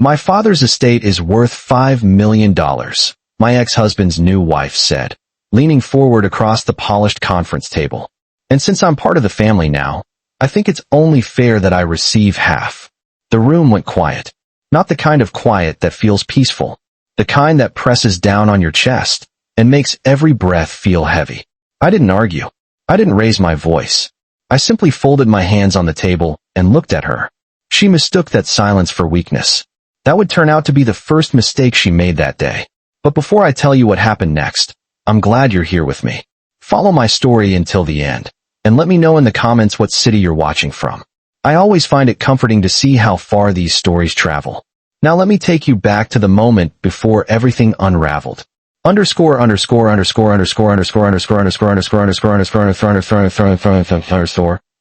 My father's estate is worth $5 million, my ex-husband's new wife said, leaning forward across the polished conference table. And since I'm part of the family now, I think it's only fair that I receive half. The room went quiet. Not the kind of quiet that feels peaceful. The kind that presses down on your chest and makes every breath feel heavy. I didn't argue. I didn't raise my voice. I simply folded my hands on the table and looked at her. She mistook that silence for weakness. That would turn out to be the first mistake she made that day. But before I tell you what happened next, I'm glad you're here with me. Follow my story until the end, and let me know in the comments what city you're watching from. I always find it comforting to see how far these stories travel. Now let me take you back to the moment before everything unraveled.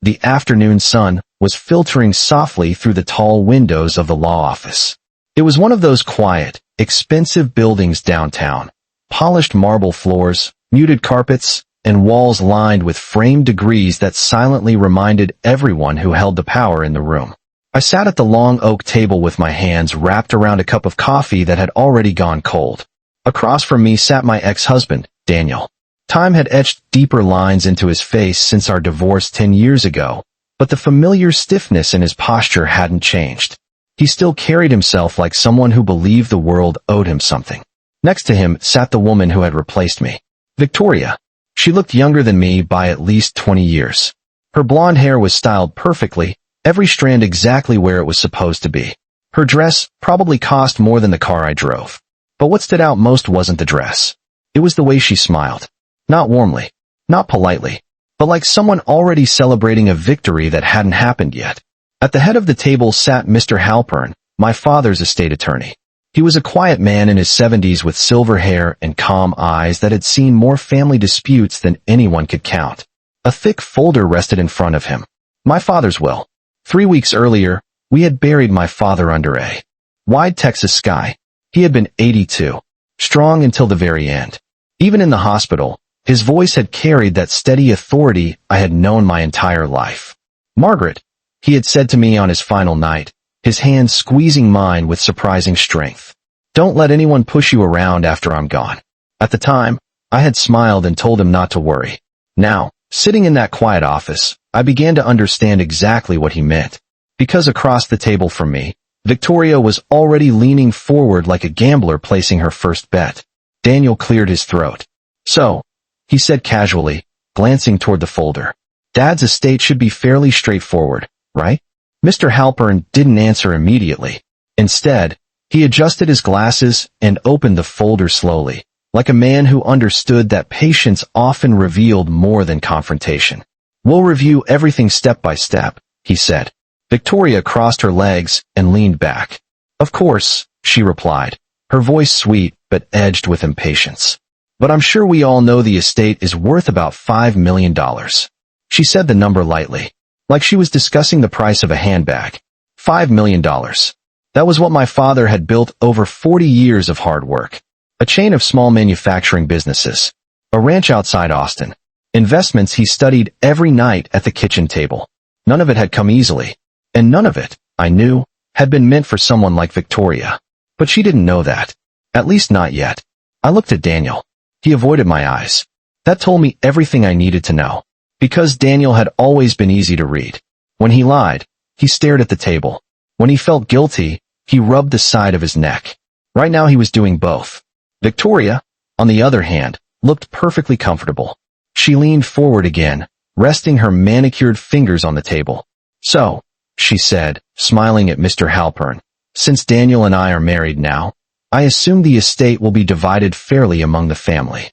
The afternoon sun was filtering softly through the tall windows of the law office. It was one of those quiet, expensive buildings downtown. Polished marble floors, muted carpets, and walls lined with framed degrees that silently reminded everyone who held the power in the room. I sat at the long oak table with my hands wrapped around a cup of coffee that had already gone cold. Across from me sat my ex-husband, Daniel. Time had etched deeper lines into his face since our divorce 10 years ago, but the familiar stiffness in his posture hadn't changed. He still carried himself like someone who believed the world owed him something. Next to him sat the woman who had replaced me, Victoria. She looked younger than me by at least 20 years. Her blonde hair was styled perfectly, every strand exactly where it was supposed to be. Her dress probably cost more than the car I drove. But what stood out most wasn't the dress. It was the way she smiled. Not warmly, not politely, but like someone already celebrating a victory that hadn't happened yet. At the head of the table sat Mr. Halpern, my father's estate attorney. He was a quiet man in his 70s with silver hair and calm eyes that had seen more family disputes than anyone could count. A thick folder rested in front of him. My father's will. 3 weeks earlier, we had buried my father under a wide Texas sky. He had been 82, strong until the very end. Even in the hospital, his voice had carried that steady authority I had known my entire life. Margaret, he had said to me on his final night, his hand squeezing mine with surprising strength. Don't let anyone push you around after I'm gone. At the time, I had smiled and told him not to worry. Now, sitting in that quiet office, I began to understand exactly what he meant. Because across the table from me, Victoria was already leaning forward like a gambler placing her first bet. Daniel cleared his throat. So, he said casually, glancing toward the folder. Dad's estate should be fairly straightforward, right? Mr. Halpern didn't answer immediately. Instead, he adjusted his glasses and opened the folder slowly, like a man who understood that patience often revealed more than confrontation. We'll review everything step by step, he said. Victoria crossed her legs and leaned back. Of course, she replied, her voice sweet but edged with impatience. But I'm sure we all know the estate is worth about $5 million. She said the number lightly, like she was discussing the price of a handbag. $5 million. That was what my father had built over 40 years of hard work. A chain of small manufacturing businesses. A ranch outside Austin. Investments he studied every night at the kitchen table. None of it had come easily. And none of it, I knew, had been meant for someone like Victoria. But she didn't know that. At least not yet. I looked at Daniel. He avoided my eyes. That told me everything I needed to know. Because Daniel had always been easy to read. When he lied, he stared at the table. When he felt guilty, he rubbed the side of his neck. Right now he was doing both. Victoria, on the other hand, looked perfectly comfortable. She leaned forward again, resting her manicured fingers on the table. So, she said, smiling at Mr. Halpern, since Daniel and I are married now, I assume the estate will be divided fairly among the family.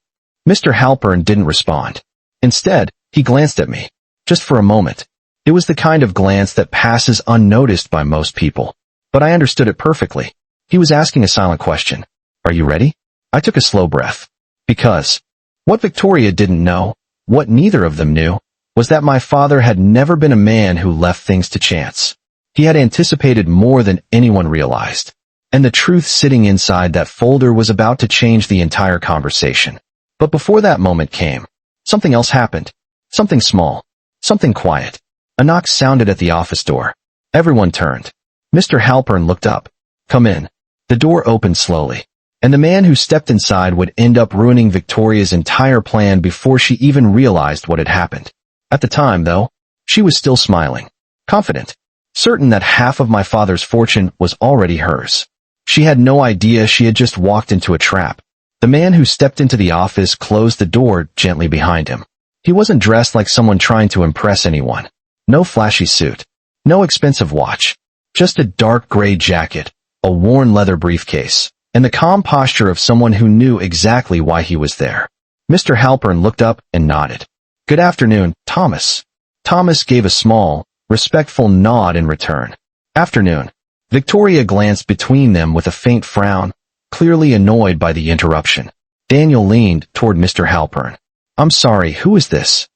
Mr. Halpern didn't respond. Instead, he glanced at me. Just for a moment. It was the kind of glance that passes unnoticed by most people. But I understood it perfectly. He was asking a silent question. Are you ready? I took a slow breath. Because what Victoria didn't know, what neither of them knew, was that my father had never been a man who left things to chance. He had anticipated more than anyone realized. And the truth sitting inside that folder was about to change the entire conversation. But before that moment came, something else happened. Something small. Something quiet. A knock sounded at the office door. Everyone turned. Mr. Halpern looked up. "Come in." The door opened slowly, and the man who stepped inside would end up ruining Victoria's entire plan before she even realized what had happened. At the time, though, she was still smiling, confident, certain that half of my father's fortune was already hers. She had no idea she had just walked into a trap. The man who stepped into the office closed the door gently behind him. He wasn't dressed like someone trying to impress anyone. No flashy suit. No expensive watch. Just a dark gray jacket, a worn leather briefcase, and the calm posture of someone who knew exactly why he was there. Mr. Halpern looked up and nodded. "Good afternoon, Thomas." Thomas gave a small, respectful nod in return. "Afternoon." Victoria glanced between them with a faint frown, clearly annoyed by the interruption. Daniel leaned toward Mr. Halpern. "I'm sorry, who is this?"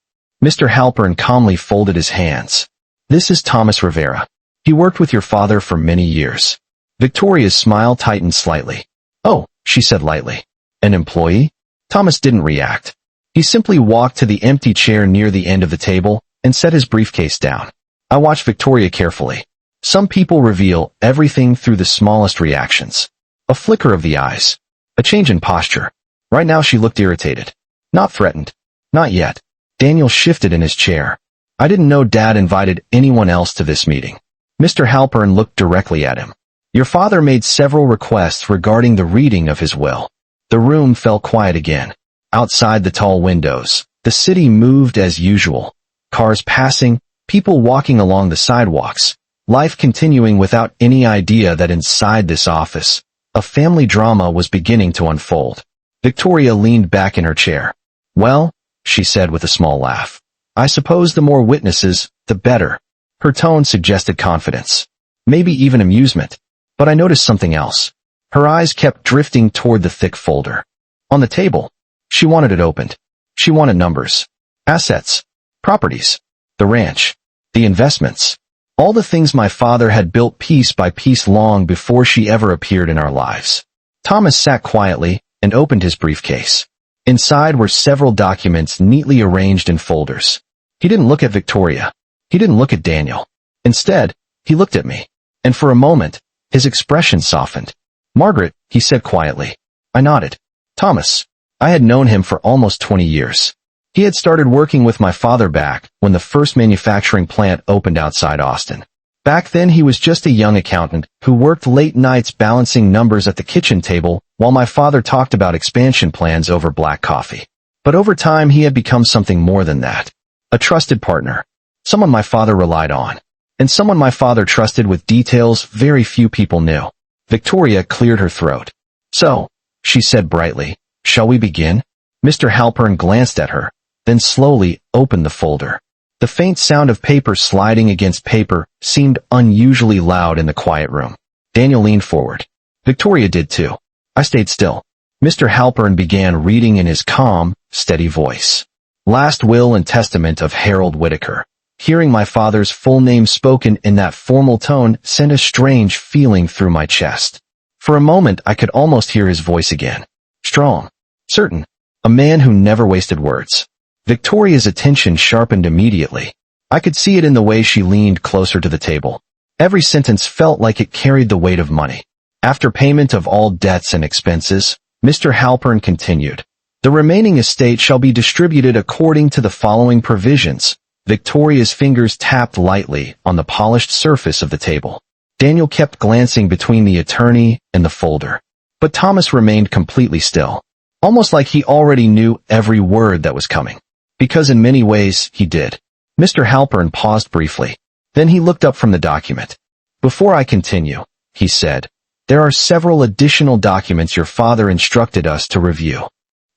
Mr. Halpern calmly folded his hands. "This is Thomas Rivera. He worked with your father for many years." Victoria's smile tightened slightly. "Oh," she said lightly. "An employee?" Thomas didn't react. He simply walked to the empty chair near the end of the table and set his briefcase down. I watched Victoria carefully. Some people reveal everything through the smallest reactions. A flicker of the eyes. A change in posture. Right now she looked irritated. Not threatened. Not yet. Daniel shifted in his chair. "I didn't know Dad invited anyone else to this meeting." Mr. Halpern looked directly at him. "Your father made several requests regarding the reading of his will." The room fell quiet again. Outside the tall windows, the city moved as usual. Cars passing, people walking along the sidewalks, life continuing without any idea that inside this office, a family drama was beginning to unfold. Victoria leaned back in her chair. "Well," she said with a small laugh, "I suppose the more witnesses, the better." Her tone suggested confidence, maybe even amusement. But I noticed something else. Her eyes kept drifting toward the thick folder. On the table. She wanted it opened. She wanted numbers. Assets. Properties. The ranch. The investments. All the things my father had built piece by piece long before she ever appeared in our lives. Thomas sat quietly and opened his briefcase. Inside were several documents neatly arranged in folders. He didn't look at Victoria. He didn't look at Daniel. Instead, he looked at me. And for a moment, his expression softened. "Margaret," he said quietly. I nodded. "Thomas." I had known him for almost 20 years. He had started working with my father back when the first manufacturing plant opened outside Austin. Back then he was just a young accountant who worked late nights balancing numbers at the kitchen table while my father talked about expansion plans over black coffee. But over time he had become something more than that. A trusted partner. Someone my father relied on. And someone my father trusted with details very few people knew. Victoria cleared her throat. "So," she said brightly, "shall we begin?" Mr. Halpern glanced at her, then slowly opened the folder. The faint sound of paper sliding against paper seemed unusually loud in the quiet room. Daniel leaned forward. Victoria did too. I stayed still. Mr. Halpern began reading in his calm, steady voice. "Last will and testament of Harold Whitaker." Hearing my father's full name spoken in that formal tone sent a strange feeling through my chest. For a moment I could almost hear his voice again. Strong. Certain. A man who never wasted words. Victoria's attention sharpened immediately. I could see it in the way she leaned closer to the table. Every sentence felt like it carried the weight of money. After payment of all debts and expenses, Mr. Halpern continued. "The remaining estate shall be distributed according to the following provisions." Victoria's fingers tapped lightly on the polished surface of the table. Daniel kept glancing between the attorney and the folder. But Thomas remained completely still, almost like he already knew every word that was coming. Because in many ways, he did. Mr. Halpern paused briefly. Then he looked up from the document. "Before I continue," he said, "there are several additional documents your father instructed us to review."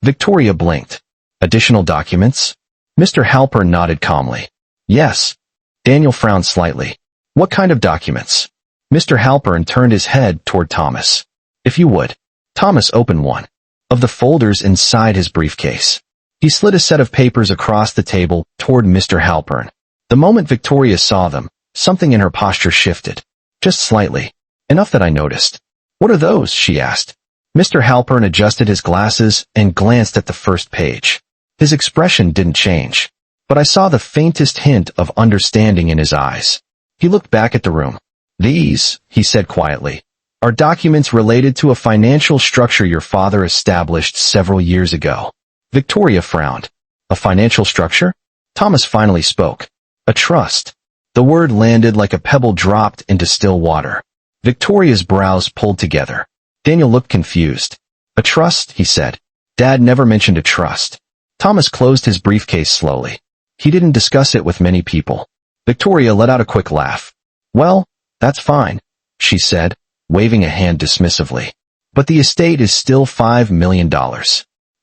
Victoria blinked. "Additional documents?" Mr. Halpern nodded calmly. "Yes." Daniel frowned slightly. "What kind of documents?" Mr. Halpern turned his head toward Thomas. "If you would." Thomas opened one of the folders inside his briefcase. He slid a set of papers across the table toward Mr. Halpern. The moment Victoria saw them, something in her posture shifted. Just slightly. Enough that I noticed. "What are those?" she asked. Mr. Halpern adjusted his glasses and glanced at the first page. His expression didn't change, but I saw the faintest hint of understanding in his eyes. He looked back at the room. "These," he said quietly, are documents related to a financial structure your father established several years ago. Victoria frowned. A financial structure? Thomas finally spoke. A trust. The word landed like a pebble dropped into still water. Victoria's brows pulled together. Daniel looked confused. A trust, he said. Dad never mentioned a trust. Thomas closed his briefcase slowly. He didn't discuss it with many people. Victoria let out a quick laugh. Well, that's fine, she said, waving a hand dismissively. But the estate is still $5 million.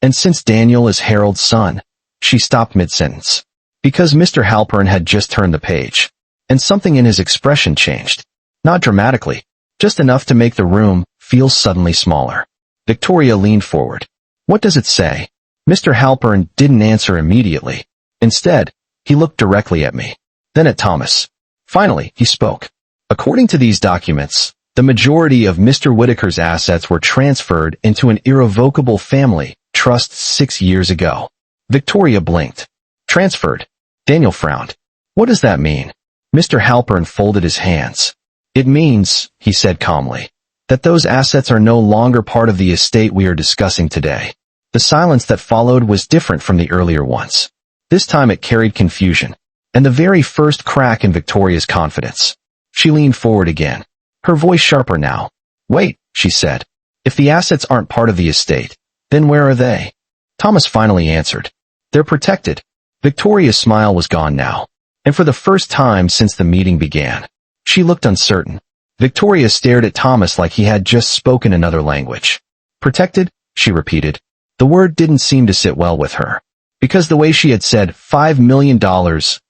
And since Daniel is Harold's son, she stopped mid-sentence. Because Mr. Halpern had just turned the page. And something in his expression changed. Not dramatically, just enough to make the room feel suddenly smaller. Victoria leaned forward. What does it say? Mr. Halpern didn't answer immediately. Instead, he looked directly at me. Then at Thomas. Finally, he spoke. According to these documents, the majority of Mr. Whitaker's assets were transferred into an irrevocable family trust 6 years ago. Victoria blinked. Transferred. Daniel frowned. What does that mean? Mr. Halpern folded his hands. It means, he said calmly, that those assets are no longer part of the estate we are discussing today. The silence that followed was different from the earlier ones. This time it carried confusion, and the very first crack in Victoria's confidence. She leaned forward again, her voice sharper now. Wait, she said. If the assets aren't part of the estate, then where are they? Thomas finally answered. They're protected. Victoria's smile was gone now, and for the first time since the meeting began. She looked uncertain. Victoria stared at Thomas like he had just spoken another language. Protected? She repeated. The word didn't seem to sit well with her. Because the way she had said $5 million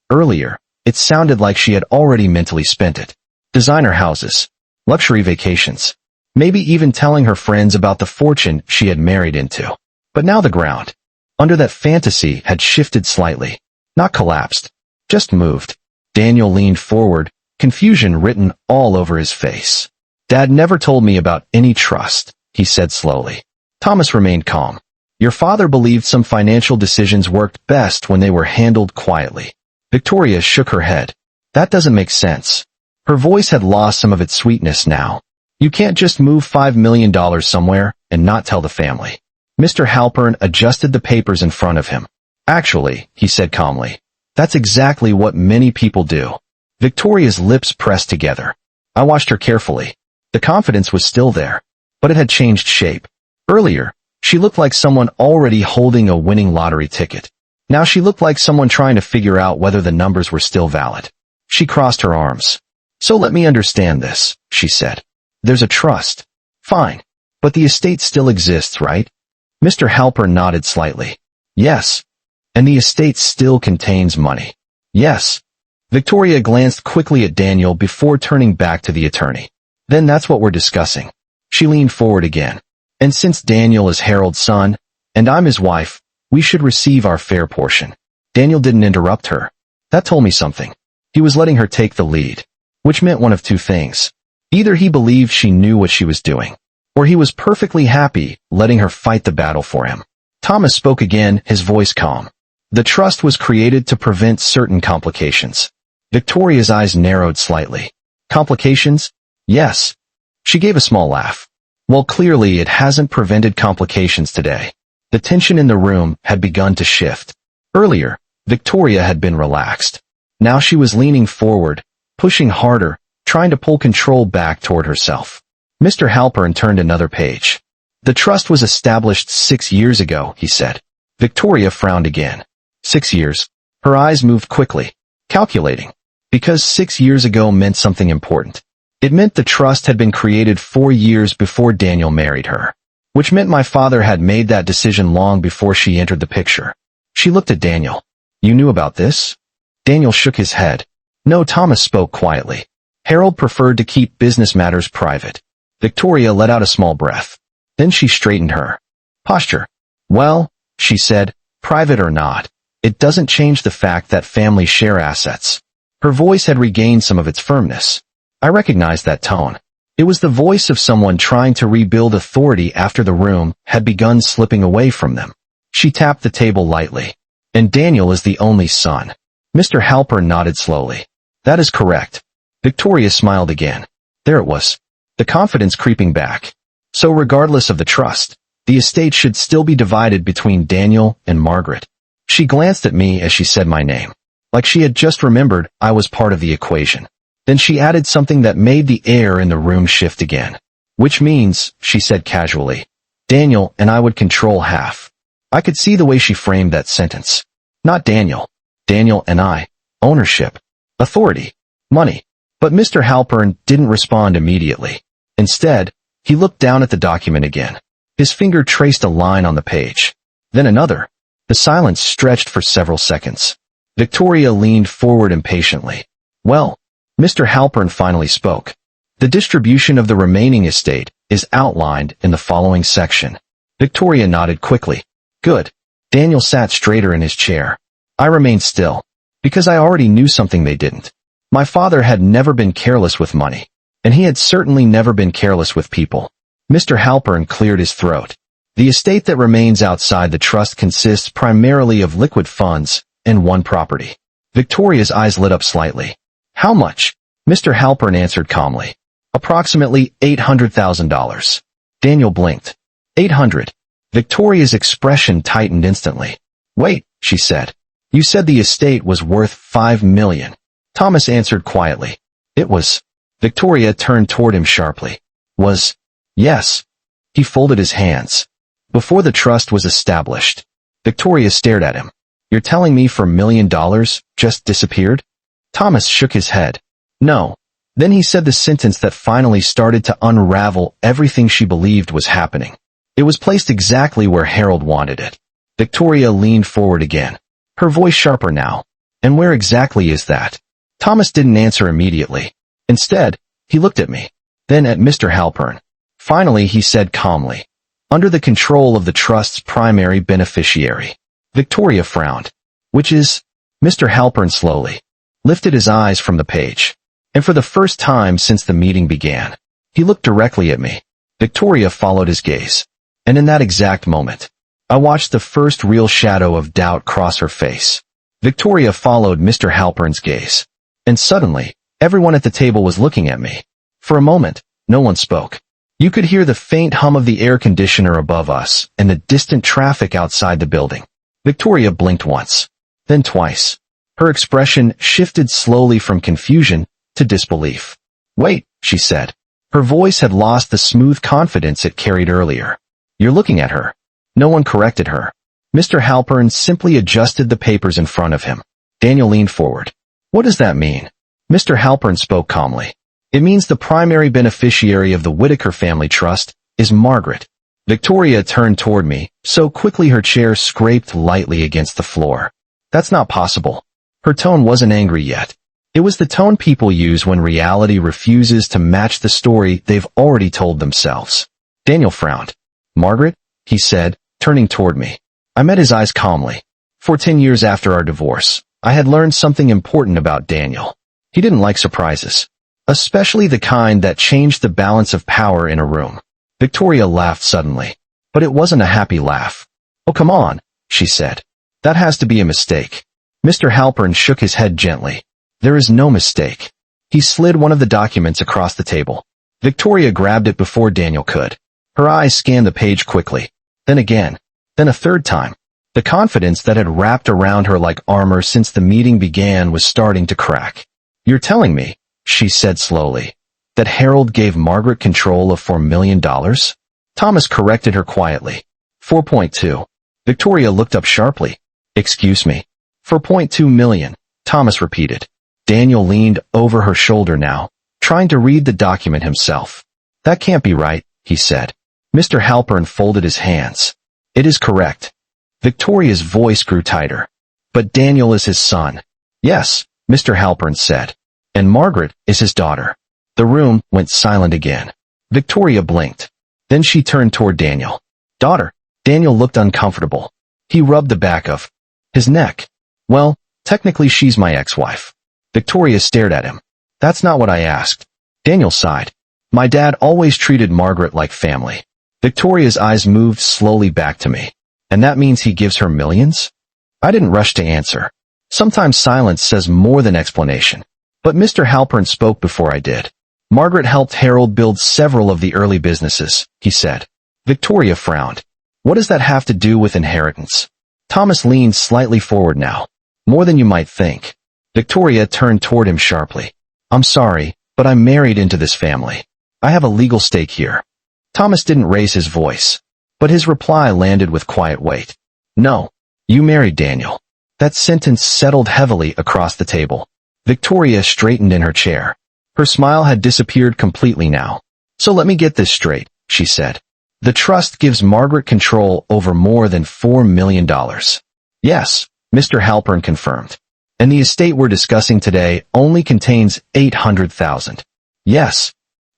earlier, it sounded like she had already mentally spent it. Designer houses. Luxury vacations. Maybe even telling her friends about the fortune she had married into. But now the ground under that fantasy had shifted slightly. Not collapsed. Just moved. Daniel leaned forward, confusion written all over his face. Dad never told me about any trust, he said slowly. Thomas remained calm. Your father believed some financial decisions worked best when they were handled quietly. Victoria shook her head. That doesn't make sense. Her voice had lost some of its sweetness now. You can't just move $5 million somewhere and not tell the family. Mr. Halpern adjusted the papers in front of him. Actually, he said calmly, that's exactly what many people do. Victoria's lips pressed together. I watched her carefully. The confidence was still there, but it had changed shape. Earlier, she looked like someone already holding a winning lottery ticket. Now she looked like someone trying to figure out whether the numbers were still valid. She crossed her arms. So let me understand this, she said. There's a trust. Fine. But the estate still exists, right? Mr. Halpern nodded slightly. Yes. And the estate still contains money. Yes. Victoria glanced quickly at Daniel before turning back to the attorney. Then that's what we're discussing. She leaned forward again. And since Daniel is Harold's son, and I'm his wife, we should receive our fair portion. Daniel didn't interrupt her. That told me something. He was letting her take the lead, which meant one of two things. Either he believed she knew what she was doing, or he was perfectly happy letting her fight the battle for him. Thomas spoke again, his voice calm. The trust was created to prevent certain complications. Victoria's eyes narrowed slightly. Complications? Yes. She gave a small laugh. Well, clearly it hasn't prevented complications today. The tension in the room had begun to shift. Earlier, Victoria had been relaxed. Now she was leaning forward, pushing harder, trying to pull control back toward herself. Mr. Halpern turned another page. The trust was established 6 years ago, he said. Victoria frowned again. 6 years. Her eyes moved quickly, calculating. Because 6 years ago meant something important. It meant the trust had been created 4 years before Daniel married her. Which meant my father had made that decision long before she entered the picture. She looked at Daniel. You knew about this? Daniel shook his head. No, Thomas spoke quietly. Harold preferred to keep business matters private. Victoria let out a small breath. Then she straightened her posture. Well, she said, private or not, it doesn't change the fact that families share assets. Her voice had regained some of its firmness. I recognized that tone. It was the voice of someone trying to rebuild authority after the room had begun slipping away from them. She tapped the table lightly. And Daniel is the only son. Mr. Halpern nodded slowly. That is correct. Victoria smiled again. There it was. the confidence creeping back. So regardless of the trust, the estate should still be divided between Daniel and Margaret. She glanced at me as she said my name, like she had just remembered I was part of the equation. Then she added something that made the air in the room shift again. Which means, she said casually, Daniel and I would control half. I could see the way she framed that sentence. Not Daniel. Daniel and I. Ownership. Authority. Money. But Mr. Halpern didn't respond immediately. Instead, he looked down at the document again. His finger traced a line on the page. Then another. The silence stretched for several seconds. Victoria leaned forward impatiently. Well, Mr. Halpern finally spoke. The distribution of the remaining estate is outlined in the following section. Victoria nodded quickly. Good. Daniel sat straighter in his chair. I remained still, because I already knew something they didn't. My father had never been careless with money, and he had certainly never been careless with people. Mr. Halpern cleared his throat. The estate that remains outside the trust consists primarily of liquid funds and one property. Victoria's eyes lit up slightly. How much? Mr. Halpern answered calmly. Approximately $800,000. Daniel blinked. 800. Victoria's expression tightened instantly. Wait, she said. You said the estate was worth $5 million. Thomas answered quietly. It was. Victoria turned toward him sharply. Was. Yes. He folded his hands. Before the trust was established. Victoria stared at him. You're telling me $4 million just disappeared? Thomas shook his head. No. Then he said the sentence that finally started to unravel everything she believed was happening. It was placed exactly where Harold wanted it. Victoria leaned forward again, her voice sharper now. And where exactly is that? Thomas didn't answer immediately. Instead, he looked at me, then at Mr. Halpern. Finally, he said calmly, under the control of the trust's primary beneficiary. Victoria frowned. Which is? Mr. Halpern slowly lifted his eyes from the page. And for the first time since the meeting began, he looked directly at me. Victoria followed his gaze. And in that exact moment, I watched the first real shadow of doubt cross her face. Victoria followed Mr. Halpern's gaze. And suddenly, everyone at the table was looking at me. For a moment, no one spoke. You could hear the faint hum of the air conditioner above us and the distant traffic outside the building. Victoria blinked once, then twice. Her expression shifted slowly from confusion to disbelief. Wait, she said. Her voice had lost the smooth confidence it carried earlier. You're looking at her. No one corrected her. Mr. Halpern simply adjusted the papers in front of him. Daniel leaned forward. What does that mean? Mr. Halpern spoke calmly. It means the primary beneficiary of the Whitaker family trust is Margaret. Victoria turned toward me, so quickly her chair scraped lightly against the floor. That's not possible. Her tone wasn't angry yet. It was the tone people use when reality refuses to match the story they've already told themselves. Daniel frowned. Margaret, he said, turning toward me. I met his eyes calmly. 14 years after our divorce, I had learned something important about Daniel. He didn't like surprises, especially the kind that changed the balance of power in a room. Victoria laughed suddenly, but it wasn't a happy laugh. Oh, come on, she said. That has to be a mistake. Mr. Halpern shook his head gently. There is no mistake. He slid one of the documents across the table. Victoria grabbed it before Daniel could. Her eyes scanned the page quickly. Then again. Then a third time. The confidence that had wrapped around her like armor since the meeting began was starting to crack. You're telling me, she said slowly, that Harold gave Margaret control of $4 million? Thomas corrected her quietly. 4.2. Victoria looked up sharply. Excuse me. 4.2 million, Thomas repeated. Daniel leaned over her shoulder now, trying to read the document himself. That can't be right, he said. Mr. Halpern folded his hands. It is correct. Victoria's voice grew tighter. But Daniel is his son. Yes, Mr. Halpern said. And Margaret is his daughter. The room went silent again. Victoria blinked. Then she turned toward Daniel. Daughter. Daniel looked uncomfortable. He rubbed the back of his neck. Well, technically she's my ex-wife. Victoria stared at him. That's not what I asked. Daniel sighed. My dad always treated Margaret like family. Victoria's eyes moved slowly back to me. And that means he gives her millions? I didn't rush to answer. Sometimes silence says more than explanation. But Mr. Halpern spoke before I did. Margaret helped Harold build several of the early businesses, he said. Victoria frowned. What does that have to do with inheritance? Thomas leaned slightly forward now. More than you might think. Victoria turned toward him sharply. I'm sorry, but I'm married into this family. I have a legal stake here. Thomas didn't raise his voice, but his reply landed with quiet weight. No, you married Daniel. That sentence settled heavily across the table. Victoria straightened in her chair. Her smile had disappeared completely now. So let me get this straight, she said. The trust gives Margaret control over more than $4 million. Yes, Mr. Halpern confirmed. And the estate we're discussing today only contains $800,000. Yes.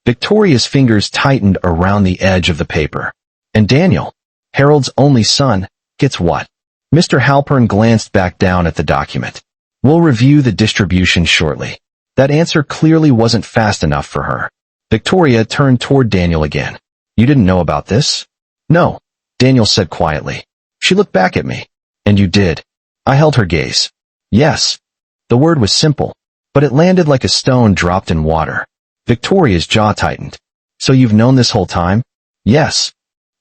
Victoria's fingers tightened around the edge of the paper. And Daniel, Harold's only son, gets what? Mr. Halpern glanced back down at the document. We'll review the distribution shortly. That answer clearly wasn't fast enough for her. Victoria turned toward Daniel again. You didn't know about this? No, Daniel said quietly. She looked back at me. And you did. I held her gaze. Yes. The word was simple, but it landed like a stone dropped in water. Victoria's jaw tightened. So you've known this whole time? Yes.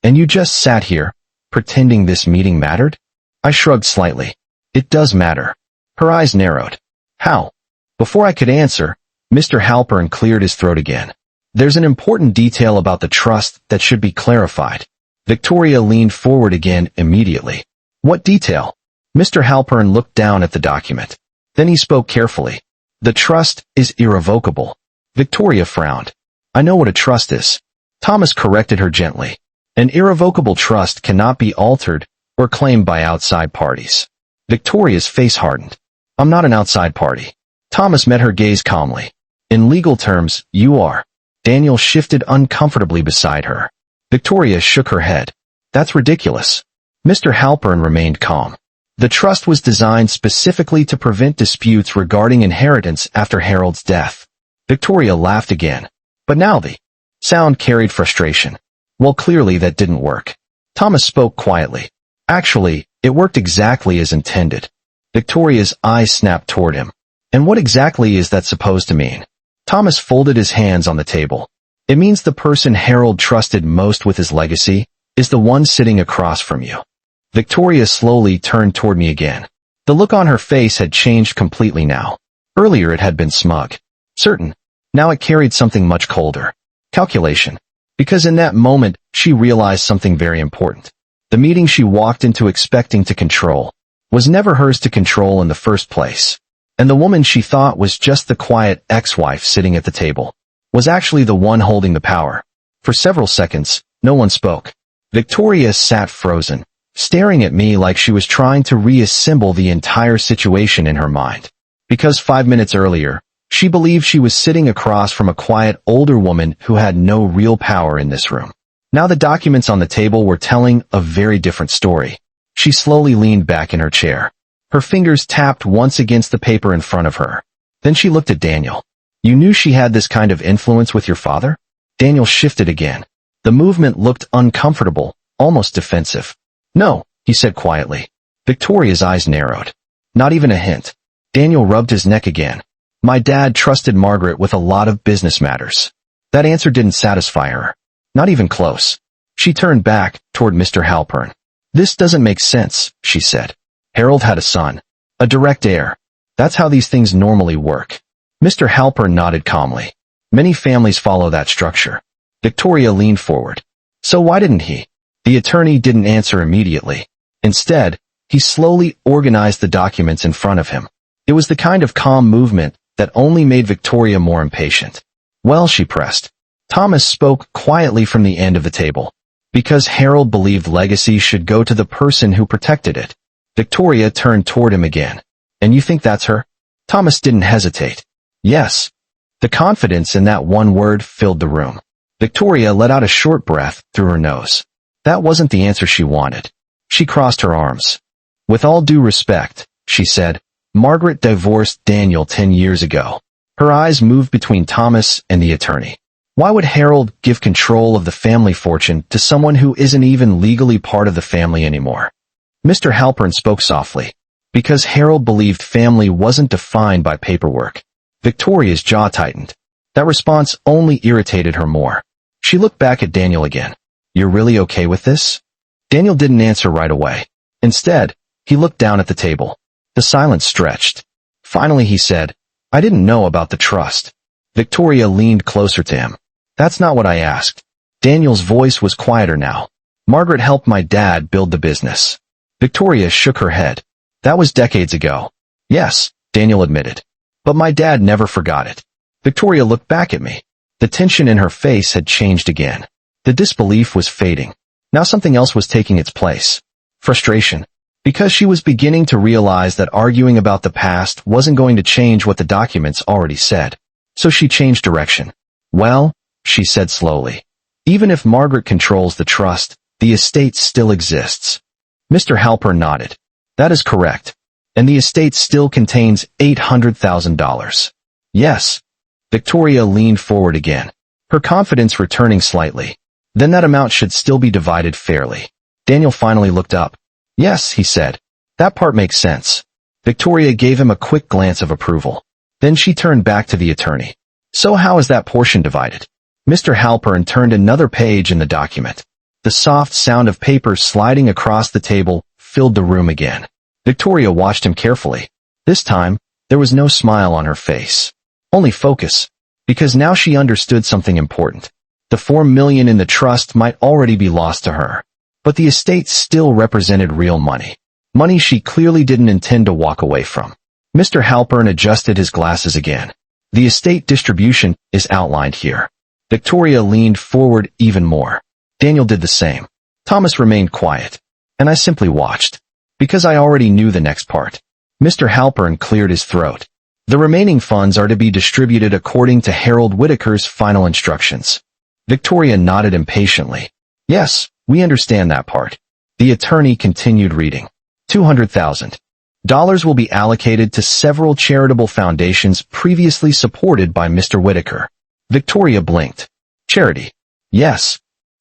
And you just sat here, pretending this meeting mattered? I shrugged slightly. It does matter. Her eyes narrowed. How? Before I could answer, Mr. Halpern cleared his throat again. There's an important detail about the trust that should be clarified. Victoria leaned forward again immediately. What detail? Mr. Halpern looked down at the document. Then he spoke carefully. The trust is irrevocable. Victoria frowned. I know what a trust is. Thomas corrected her gently. An irrevocable trust cannot be altered or claimed by outside parties. Victoria's face hardened. I'm not an outside party. Thomas met her gaze calmly. In legal terms, you are. Daniel shifted uncomfortably beside her. Victoria shook her head. That's ridiculous. Mr. Halpern remained calm. The trust was designed specifically to prevent disputes regarding inheritance after Harold's death. Victoria laughed again. But now the sound carried frustration. Well, clearly that didn't work. Thomas spoke quietly. Actually, it worked exactly as intended. Victoria's eyes snapped toward him. And what exactly is that supposed to mean? Thomas folded his hands on the table. It means the person Harold trusted most with his legacy is the one sitting across from you. Victoria slowly turned toward me again. The look on her face had changed completely now. Earlier it had been smug. Certain. Now it carried something much colder. Calculation. Because in that moment, she realized something very important. The meeting she walked into expecting to control was never hers to control in the first place. And the woman she thought was just the quiet ex-wife sitting at the table was actually the one holding the power. For several seconds, no one spoke. Victoria sat frozen, staring at me like she was trying to reassemble the entire situation in her mind. Because 5 minutes earlier, she believed she was sitting across from a quiet older woman who had no real power in this room. Now the documents on the table were telling a very different story. She slowly leaned back in her chair. Her fingers tapped once against the paper in front of her. Then she looked at Daniel. You knew she had this kind of influence with your father? Daniel shifted again. The movement looked uncomfortable, almost defensive. No, he said quietly. Victoria's eyes narrowed. Not even a hint. Daniel rubbed his neck again. My dad trusted Margaret with a lot of business matters. That answer didn't satisfy her. Not even close. She turned back toward Mr. Halpern. This doesn't make sense, she said. Harold had a son. A direct heir. That's how these things normally work. Mr. Halpern nodded calmly. Many families follow that structure. Victoria leaned forward. So why didn't he? The attorney didn't answer immediately. Instead, he slowly organized the documents in front of him. It was the kind of calm movement that only made Victoria more impatient. Well, she pressed. Thomas spoke quietly from the end of the table. Because Harold believed legacy should go to the person who protected it. Victoria turned toward him again. And you think that's her? Thomas didn't hesitate. Yes. The confidence in that one word filled the room. Victoria let out a short breath through her nose. That wasn't the answer she wanted. She crossed her arms. With all due respect, she said, Margaret divorced Daniel 10 years ago. Her eyes moved between Thomas and the attorney. Why would Harold give control of the family fortune to someone who isn't even legally part of the family anymore? Mr. Halpern spoke softly. Because Harold believed family wasn't defined by paperwork. Victoria's jaw tightened. That response only irritated her more. She looked back at Daniel again. "You're really okay with this?" Daniel didn't answer right away. Instead, he looked down at the table. The silence stretched. Finally he said, "I didn't know about the trust." Victoria leaned closer to him. "That's not what I asked." Daniel's voice was quieter now. "Margaret helped my dad build the business." Victoria shook her head. "That was decades ago." "Yes," Daniel admitted. "But my dad never forgot it." Victoria looked back at me. The tension in her face had changed again. The disbelief was fading. Now something else was taking its place. Frustration. Because she was beginning to realize that arguing about the past wasn't going to change what the documents already said. So she changed direction. "Well," she said slowly, "even if Margaret controls the trust, the estate still exists." Mr. Halpern nodded. "That is correct. And the estate still contains $800,000. "Yes." Victoria leaned forward again, her confidence returning slightly. "Then that amount should still be divided fairly." Daniel finally looked up. "Yes," he said. "That part makes sense." Victoria gave him a quick glance of approval. Then she turned back to the attorney. "So how is that portion divided?" Mr. Halpern turned another page in the document. The soft sound of paper sliding across the table filled the room again. Victoria watched him carefully. This time, there was no smile on her face. Only focus. Because now she understood something important. The $4 million in the trust might already be lost to her. But the estate still represented real money. Money she clearly didn't intend to walk away from. Mr. Halpern adjusted his glasses again. "The estate distribution is outlined here." Victoria leaned forward even more. Daniel did the same. Thomas remained quiet. And I simply watched. Because I already knew the next part. Mr. Halpern cleared his throat. "The remaining funds are to be distributed according to Harold Whitaker's final instructions." Victoria nodded impatiently. "Yes, we understand that part." The attorney continued reading. $200,000 will be allocated to several charitable foundations previously supported by Mr. Whitaker. Victoria blinked. "Charity?" "Yes."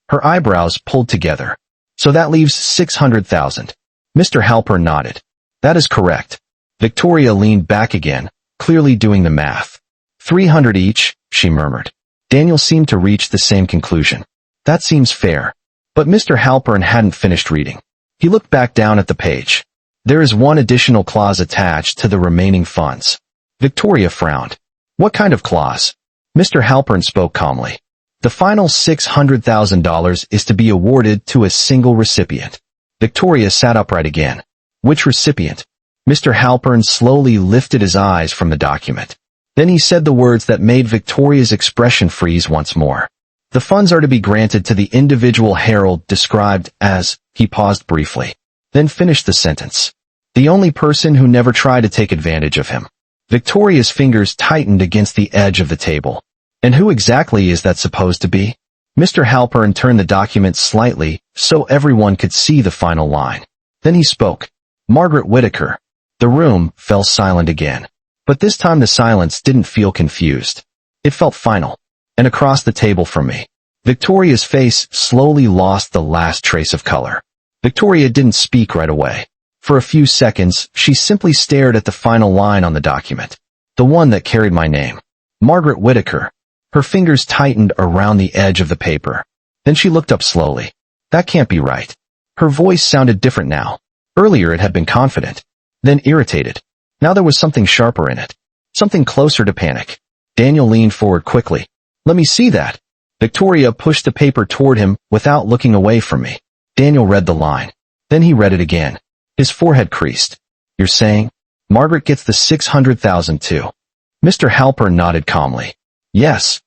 Her eyebrows pulled together. "So that leaves $600,000. Mr. Halpern nodded. "That is correct." Victoria leaned back again, clearly doing the math. 300 each, she murmured. Daniel seemed to reach the same conclusion. "That seems fair." But Mr. Halpern hadn't finished reading. He looked back down at the page. "There is one additional clause attached to the remaining funds." Victoria frowned. "What kind of clause?" Mr. Halpern spoke calmly. "The final $600,000 is to be awarded to a single recipient." Victoria sat upright again. "Which recipient?" Mr. Halpern slowly lifted his eyes from the document. Then he said the words that made Victoria's expression freeze once more. "The funds are to be granted to the individual Harold described as," he paused briefly, then finished the sentence, "the only person who never tried to take advantage of him." Victoria's fingers tightened against the edge of the table. "And who exactly is that supposed to be?" Mr. Halpern turned the document slightly so everyone could see the final line. Then he spoke. "Margaret Whitaker." The room fell silent again. But this time the silence didn't feel confused. It felt final. And across the table from me, Victoria's face slowly lost the last trace of color. Victoria didn't speak right away. For a few seconds, she simply stared at the final line on the document. The one that carried my name. Margaret Whitaker. Her fingers tightened around the edge of the paper. Then she looked up slowly. "That can't be right." Her voice sounded different now. Earlier it had been confident. Then irritated. Now there was something sharper in it. Something closer to panic. Daniel leaned forward quickly. "Let me see that." Victoria pushed the paper toward him without looking away from me. Daniel read the line. Then he read it again. His forehead creased. "You're saying Margaret gets the $600,000 too?" Mr. Halpern nodded calmly. "Yes."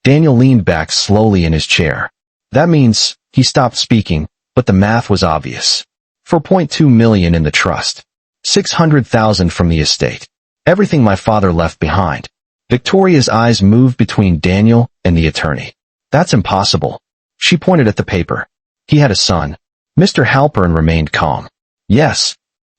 Daniel leaned back slowly in his chair. "That means," he stopped speaking, but the math was obvious. $4.2 million in the trust. $600,000 from the estate. Everything my father left behind. Victoria's eyes moved between Daniel and the attorney. "That's impossible." She pointed at the paper. "He had a son." Mr. Halpern remained calm. "Yes."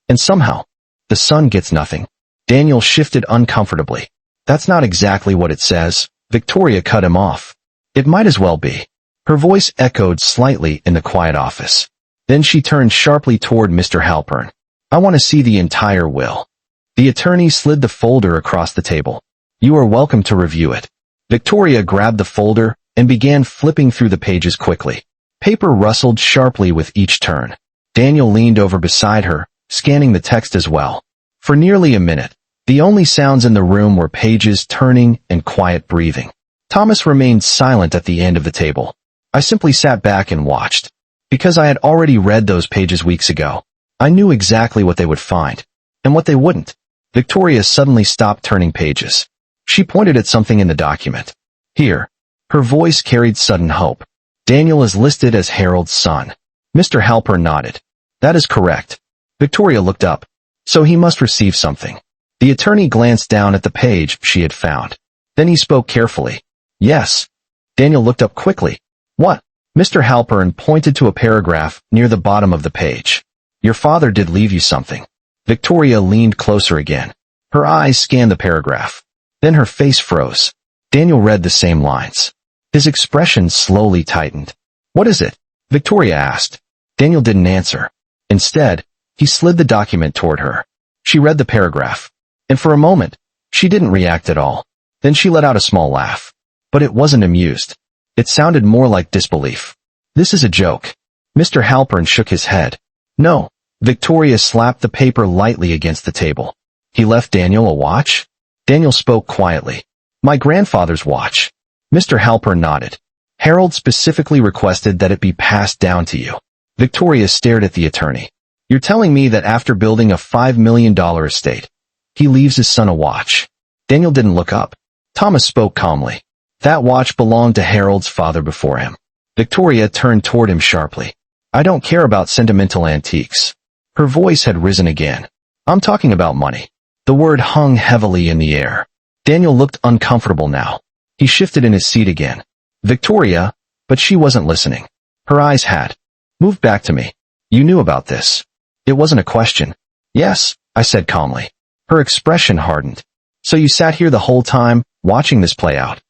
"And somehow, the son gets nothing." Daniel shifted uncomfortably. "That's not exactly what it says." Victoria cut him off. "It might as well be." Her voice echoed slightly in the quiet office. Then she turned sharply toward Mr. Halpern. "I want to see the entire will." The attorney slid the folder across the table. "You are welcome to review it." Victoria grabbed the folder and began flipping through the pages quickly. Paper rustled sharply with each turn. Daniel leaned over beside her, scanning the text as well. For nearly a minute, the only sounds in the room were pages turning and quiet breathing. Thomas remained silent at the end of the table. I simply sat back and watched. Because I had already read those pages weeks ago, I knew exactly what they would find, and what they wouldn't. Victoria suddenly stopped turning pages. She pointed at something in the document. Here. Her voice carried sudden hope. Daniel is listed as Harold's son. Mr. Halpern nodded. That is correct. Victoria looked up. So he must receive something. The attorney glanced down at the page she had found. Then he spoke carefully. Yes. Daniel looked up quickly. What? Mr. Halpern pointed to a paragraph near the bottom of the page. Your father did leave you something. Victoria leaned closer again. Her eyes scanned the paragraph. Then her face froze. Daniel read the same lines. His expression slowly tightened. What is it? Victoria asked. Daniel didn't answer. Instead, he slid the document toward her. She read the paragraph. And for a moment, she didn't react at all. Then she let out a small laugh. But it wasn't amused. It sounded more like disbelief. This is a joke. Mr. Halpern shook his head. No. Victoria slapped the paper lightly against the table. He left Daniel a watch? Daniel spoke quietly. My grandfather's watch. Mr. Halpern nodded. Harold specifically requested that it be passed down to you. Victoria stared at the attorney. You're telling me that after building a $5 million estate, he leaves his son a watch? Daniel didn't look up. Thomas spoke calmly. That watch belonged to Harold's father before him. Victoria turned toward him sharply. I don't care about sentimental antiques. Her voice had risen again. I'm talking about money. The word hung heavily in the air. Daniel looked uncomfortable now. He shifted in his seat again. Victoria, but she wasn't listening. Her eyes had moved back to me. You knew about this. It wasn't a question. Yes, I said calmly. Her expression hardened. So you sat here the whole time, watching this play out?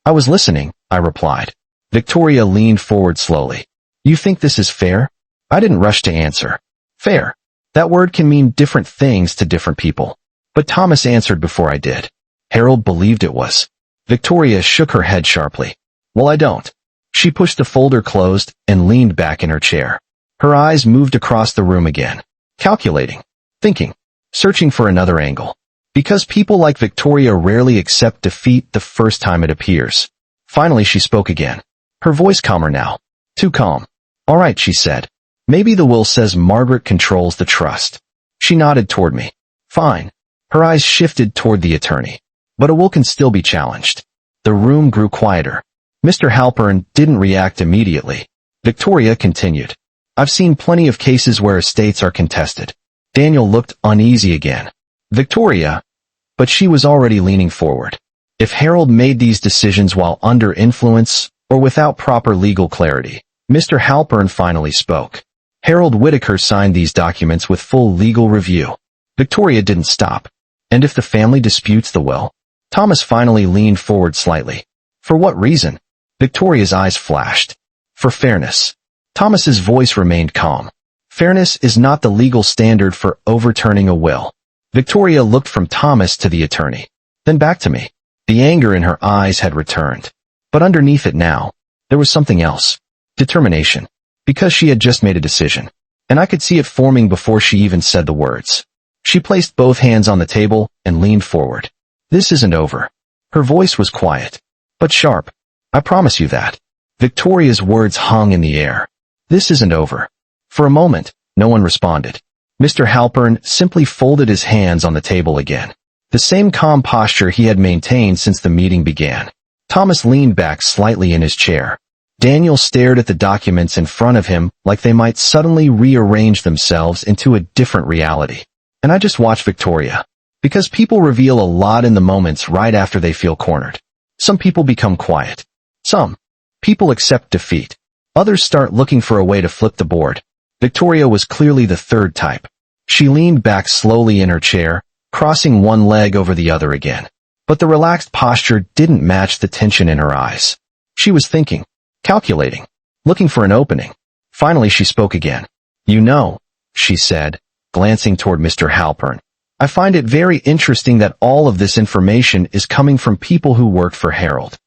I was listening, I replied. Victoria leaned forward slowly. You think this is fair? I didn't rush to answer. Fair. That word can mean different things to different people. But Thomas answered before I did. Harold believed it was. Victoria shook her head sharply. Well, I don't. She pushed the folder closed and leaned back in her chair. Her eyes moved across the room again. Calculating. Thinking. Searching for another angle. Because people like Victoria rarely accept defeat the first time it appears. Finally she spoke again. Her voice calmer now. Too calm. All right, she said. Maybe the will says Margaret controls the trust. She nodded toward me. Fine. Her eyes shifted toward the attorney. But a will can still be challenged. The room grew quieter. Mr. Halpern didn't react immediately. Victoria continued. I've seen plenty of cases where estates are contested. Daniel looked uneasy again. Victoria, but she was already leaning forward. If Harold made these decisions while under influence or without proper legal clarity, Mr. Halpern finally spoke. Harold Whitaker signed these documents with full legal review. Victoria didn't stop. And if the family disputes the will? Thomas finally leaned forward slightly. For what reason? Victoria's eyes flashed. For fairness. Thomas's voice remained calm. Fairness is not the legal standard for overturning a will. Victoria looked from Thomas to the attorney, then back to me. The anger in her eyes had returned. But underneath it now, there was something else. Determination. Because she had just made a decision. And I could see it forming before she even said the words. She placed both hands on the table and leaned forward. This isn't over. Her voice was quiet, but sharp. I promise you that. Victoria's words hung in the air. This isn't over. For a moment, no one responded. Mr. Halpern simply folded his hands on the table again. The same calm posture he had maintained since the meeting began. Thomas leaned back slightly in his chair. Daniel stared at the documents in front of him like they might suddenly rearrange themselves into a different reality. And I just watched Victoria. Because people reveal a lot in the moments right after they feel cornered. Some people become quiet. Some people accept defeat. Others start looking for a way to flip the board. Victoria was clearly the third type. She leaned back slowly in her chair, crossing one leg over the other again. But the relaxed posture didn't match the tension in her eyes. She was thinking, calculating, looking for an opening. Finally she spoke again. You know, she said, glancing toward Mr. Halpern. I find it very interesting that all of this information is coming from people who worked for Harold.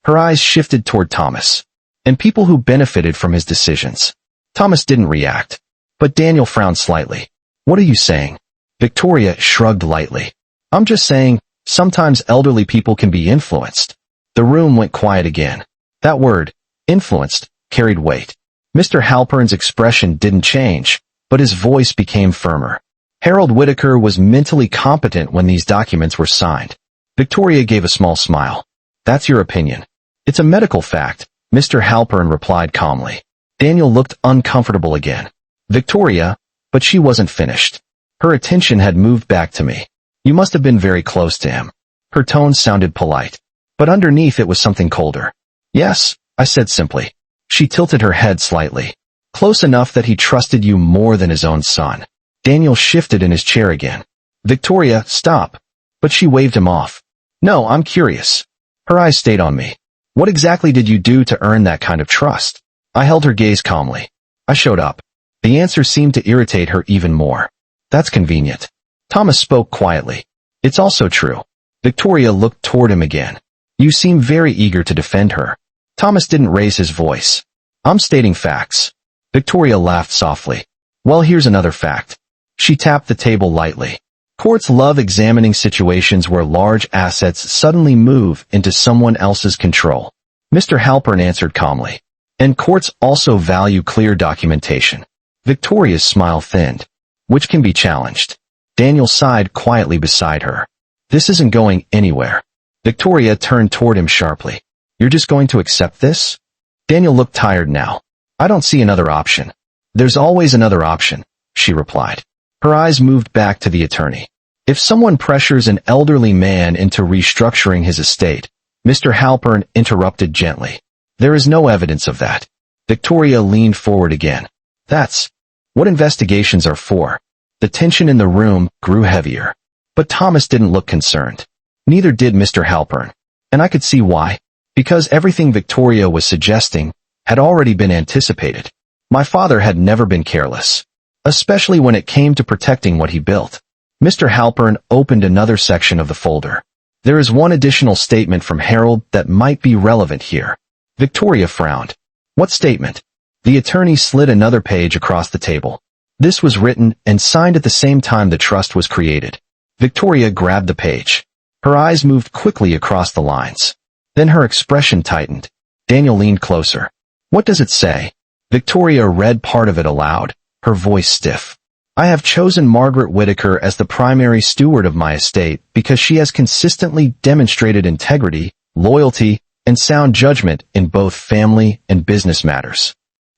Her eyes shifted toward Thomas, and people who benefited from his decisions. Thomas didn't react, but Daniel frowned slightly. What are you saying? Victoria shrugged lightly. I'm just saying, sometimes elderly people can be influenced. The room went quiet again. That word, influenced, carried weight. Mr. Halpern's expression didn't change, but his voice became firmer. Harold Whitaker was mentally competent when these documents were signed. Victoria gave a small smile. That's your opinion. It's a medical fact, Mr. Halpern replied calmly. Daniel looked uncomfortable again. Victoria, but she wasn't finished. Her attention had moved back to me. You must have been very close to him. Her tone sounded polite, but underneath it was something colder. Yes, I said simply. She tilted her head slightly. Close enough that he trusted you more than his own son. Daniel shifted in his chair again. Victoria, stop. But she waved him off. No, I'm curious. Her eyes stayed on me. What exactly did you do to earn that kind of trust? I held her gaze calmly. I showed up. The answer seemed to irritate her even more. That's convenient. Thomas spoke quietly. It's also true. Victoria looked toward him again. You seem very eager to defend her. Thomas didn't raise his voice. I'm stating facts. Victoria laughed softly. Well, here's another fact. She tapped the table lightly. Courts love examining situations where large assets suddenly move into someone else's control. Mr. Halpern answered calmly. And courts also value clear documentation. Victoria's smile thinned. Which can be challenged. Daniel sighed quietly beside her. This isn't going anywhere. Victoria turned toward him sharply. You're just going to accept this? Daniel looked tired now. I don't see another option. There's always another option, she replied. Her eyes moved back to the attorney. If someone pressures an elderly man into restructuring his estate, Mr. Halpern interrupted gently. There is no evidence of that. Victoria leaned forward again. That's what investigations are for. The tension in the room grew heavier. But Thomas didn't look concerned. Neither did Mr. Halpern. And I could see why. Because everything Victoria was suggesting had already been anticipated. My father had never been careless, especially when it came to protecting what he built. Mr. Halpern opened another section of the folder. There is one additional statement from Harold that might be relevant here. Victoria frowned. What statement? The attorney slid another page across the table. This was written and signed at the same time the trust was created. Victoria grabbed the page. Her eyes moved quickly across the lines. Then her expression tightened. Daniel leaned closer. What does it say? Victoria read part of it aloud, her voice stiff. I have chosen Margaret Whitaker as the primary steward of my estate because she has consistently demonstrated integrity, loyalty, and sound judgment in both family and business matters.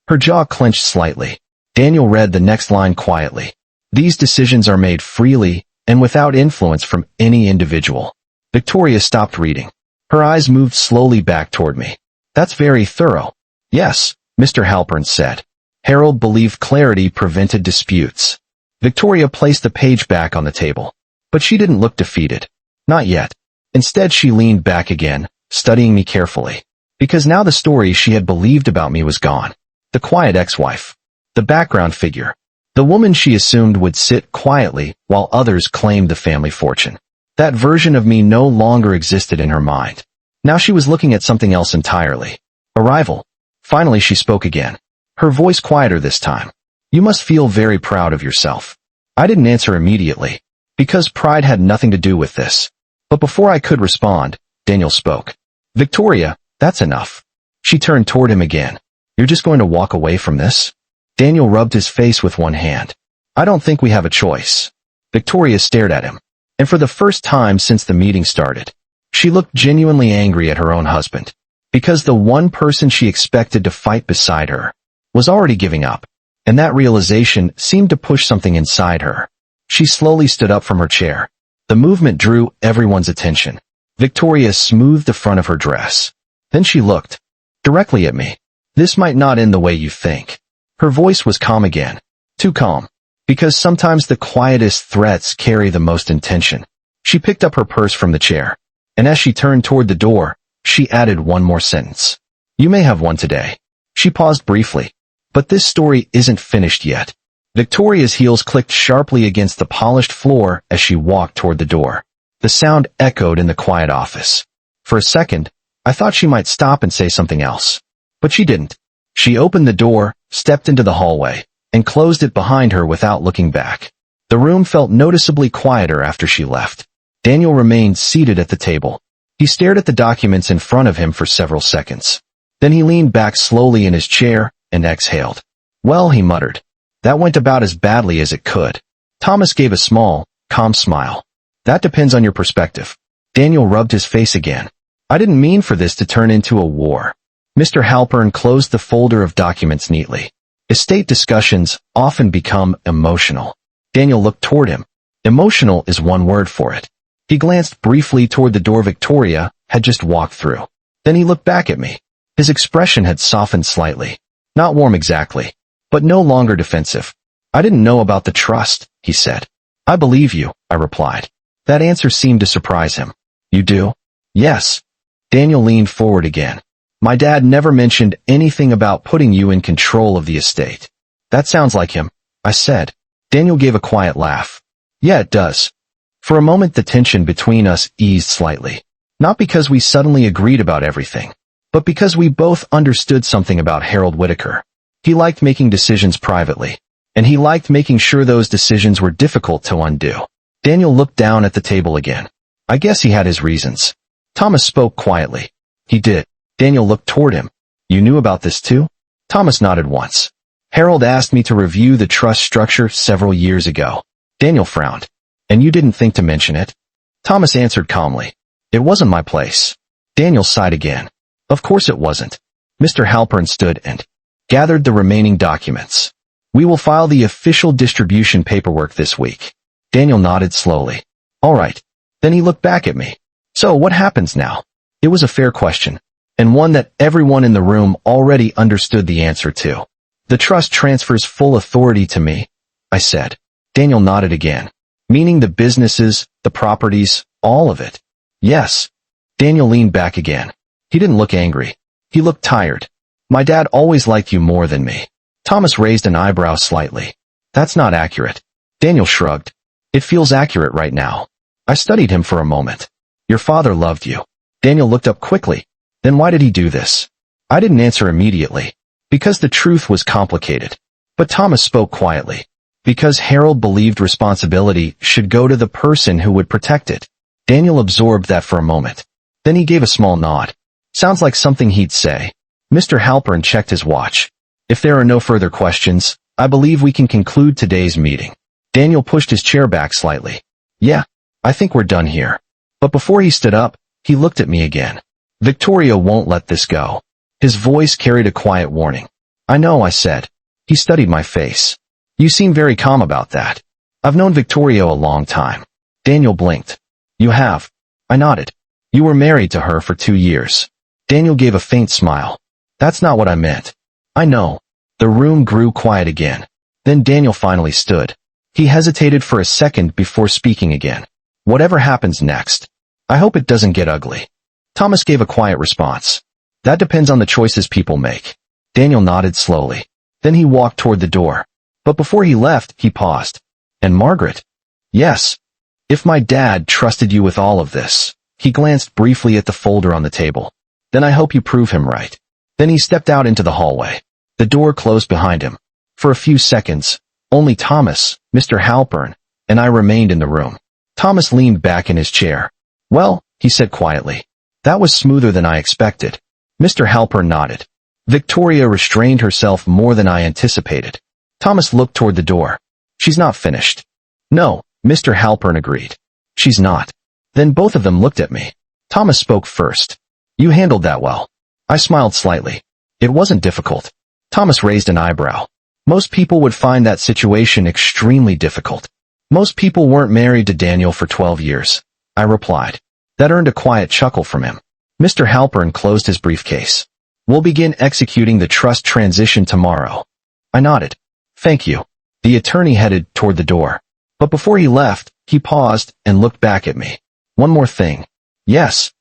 Her jaw clenched slightly. Daniel read the next line quietly. These decisions are made freely and without influence from any individual. Victoria stopped reading. Her eyes moved slowly back toward me. That's very thorough. Yes, Mr. Halpern said. Harold believed clarity prevented disputes. Victoria placed the page back on the table. But she didn't look defeated. Not yet. Instead, she leaned back again, studying me carefully. Because now the story she had believed about me was gone. The quiet ex-wife. The background figure. The woman she assumed would sit quietly while others claimed the family fortune. That version of me no longer existed in her mind. Now she was looking at something else entirely. A rival. Finally she spoke again. Her voice quieter this time. You must feel very proud of yourself. I didn't answer immediately, because pride had nothing to do with this. But before I could respond, Daniel spoke. Victoria, that's enough. She turned toward him again. You're just going to walk away from this? Daniel rubbed his face with one hand. I don't think we have a choice. Victoria stared at him. And for the first time since the meeting started, she looked genuinely angry at her own husband. Because the one person she expected to fight beside her was already giving up. And that realization seemed to push something inside her. She slowly stood up from her chair. The movement drew everyone's attention. Victoria smoothed the front of her dress. Then she looked directly at me. This might not end the way you think. Her voice was calm again. Too calm. Because sometimes the quietest threats carry the most intention. She picked up her purse from the chair. And as she turned toward the door, she added one more sentence. You may have won today. She paused briefly. But this story isn't finished yet. Victoria's heels clicked sharply against the polished floor as she walked toward the door. The sound echoed in the quiet office. For a second, I thought she might stop and say something else. But she didn't. She opened the door, stepped into the hallway, and closed it behind her without looking back. The room felt noticeably quieter after she left. Daniel remained seated at the table. He stared at the documents in front of him for several seconds. Then he leaned back slowly in his chair and exhaled. Well, he muttered. That went about as badly as it could. Thomas gave a small, calm smile. That depends on your perspective. Daniel rubbed his face again. I didn't mean for this to turn into a war. Mr. Halpern closed the folder of documents neatly. Estate discussions often become emotional. Daniel looked toward him. Emotional is one word for it. He glanced briefly toward the door Victoria had just walked through. Then he looked back at me. His expression had softened slightly. Not warm exactly, but no longer defensive. I didn't know about the trust, he said. I believe you, I replied. That answer seemed to surprise him. You do? Yes. Daniel leaned forward again. My dad never mentioned anything about putting you in control of the estate. That sounds like him, I said. Daniel gave a quiet laugh. Yeah, it does. For a moment the tension between us eased slightly. Not because we suddenly agreed about everything, but because we both understood something about Harold Whitaker. He liked making decisions privately, and he liked making sure those decisions were difficult to undo. Daniel looked down at the table again. I guess he had his reasons. Thomas spoke quietly. He did. Daniel looked toward him. You knew about this too? Thomas nodded once. Harold asked me to review the trust structure several years ago. Daniel frowned. And you didn't think to mention it? Thomas answered calmly. It wasn't my place. Daniel sighed again. Of course it wasn't. Mr. Halpern stood and gathered the remaining documents. We will file the official distribution paperwork this week. Daniel nodded slowly. All right. Then he looked back at me. So what happens now? It was a fair question, and one that everyone in the room already understood the answer to. The trust transfers full authority to me, I said. Daniel nodded again. Meaning the businesses, the properties, all of it. Yes. Daniel leaned back again. He didn't look angry. He looked tired. My dad always liked you more than me. Thomas raised an eyebrow slightly. That's not accurate. Daniel shrugged. It feels accurate right now. I studied him for a moment. Your father loved you. Daniel looked up quickly. Then why did he do this? I didn't answer immediately. Because the truth was complicated. But Thomas spoke quietly. Because Harold believed responsibility should go to the person who would protect it. Daniel absorbed that for a moment. Then he gave a small nod. Sounds like something he'd say. Mr. Halpern checked his watch. If there are no further questions, I believe we can conclude today's meeting. Daniel pushed his chair back slightly. Yeah, I think we're done here. But before he stood up, he looked at me again. Victoria won't let this go. His voice carried a quiet warning. I know, I said. He studied my face. You seem very calm about that. I've known Victoria a long time. Daniel blinked. You have. I nodded. You were married to her for 2 years. Daniel gave a faint smile. That's not what I meant. I know. The room grew quiet again. Then Daniel finally stood. He hesitated for a second before speaking again. Whatever happens next, I hope it doesn't get ugly. Thomas gave a quiet response. That depends on the choices people make. Daniel nodded slowly. Then he walked toward the door. But before he left, he paused. And Margaret? Yes. If my dad trusted you with all of this, he glanced briefly at the folder on the table. Then I hope you prove him right. Then he stepped out into the hallway. The door closed behind him. For a few seconds, only Thomas, Mr. Halpern, and I remained in the room. Thomas leaned back in his chair. Well, he said quietly. That was smoother than I expected. Mr. Halpern nodded. Victoria restrained herself more than I anticipated. Thomas looked toward the door. She's not finished. No, Mr. Halpern agreed. She's not. Then both of them looked at me. Thomas spoke first. You handled that well. I smiled slightly. It wasn't difficult. Thomas raised an eyebrow. Most people would find that situation extremely difficult. Most people weren't married to Daniel for 12 years. I replied. That earned a quiet chuckle from him. Mr. Halpern closed his briefcase. We'll begin executing the trust transition tomorrow. I nodded. Thank you. The attorney headed toward the door. But before he left, he paused and looked back at me. One more thing. Yes.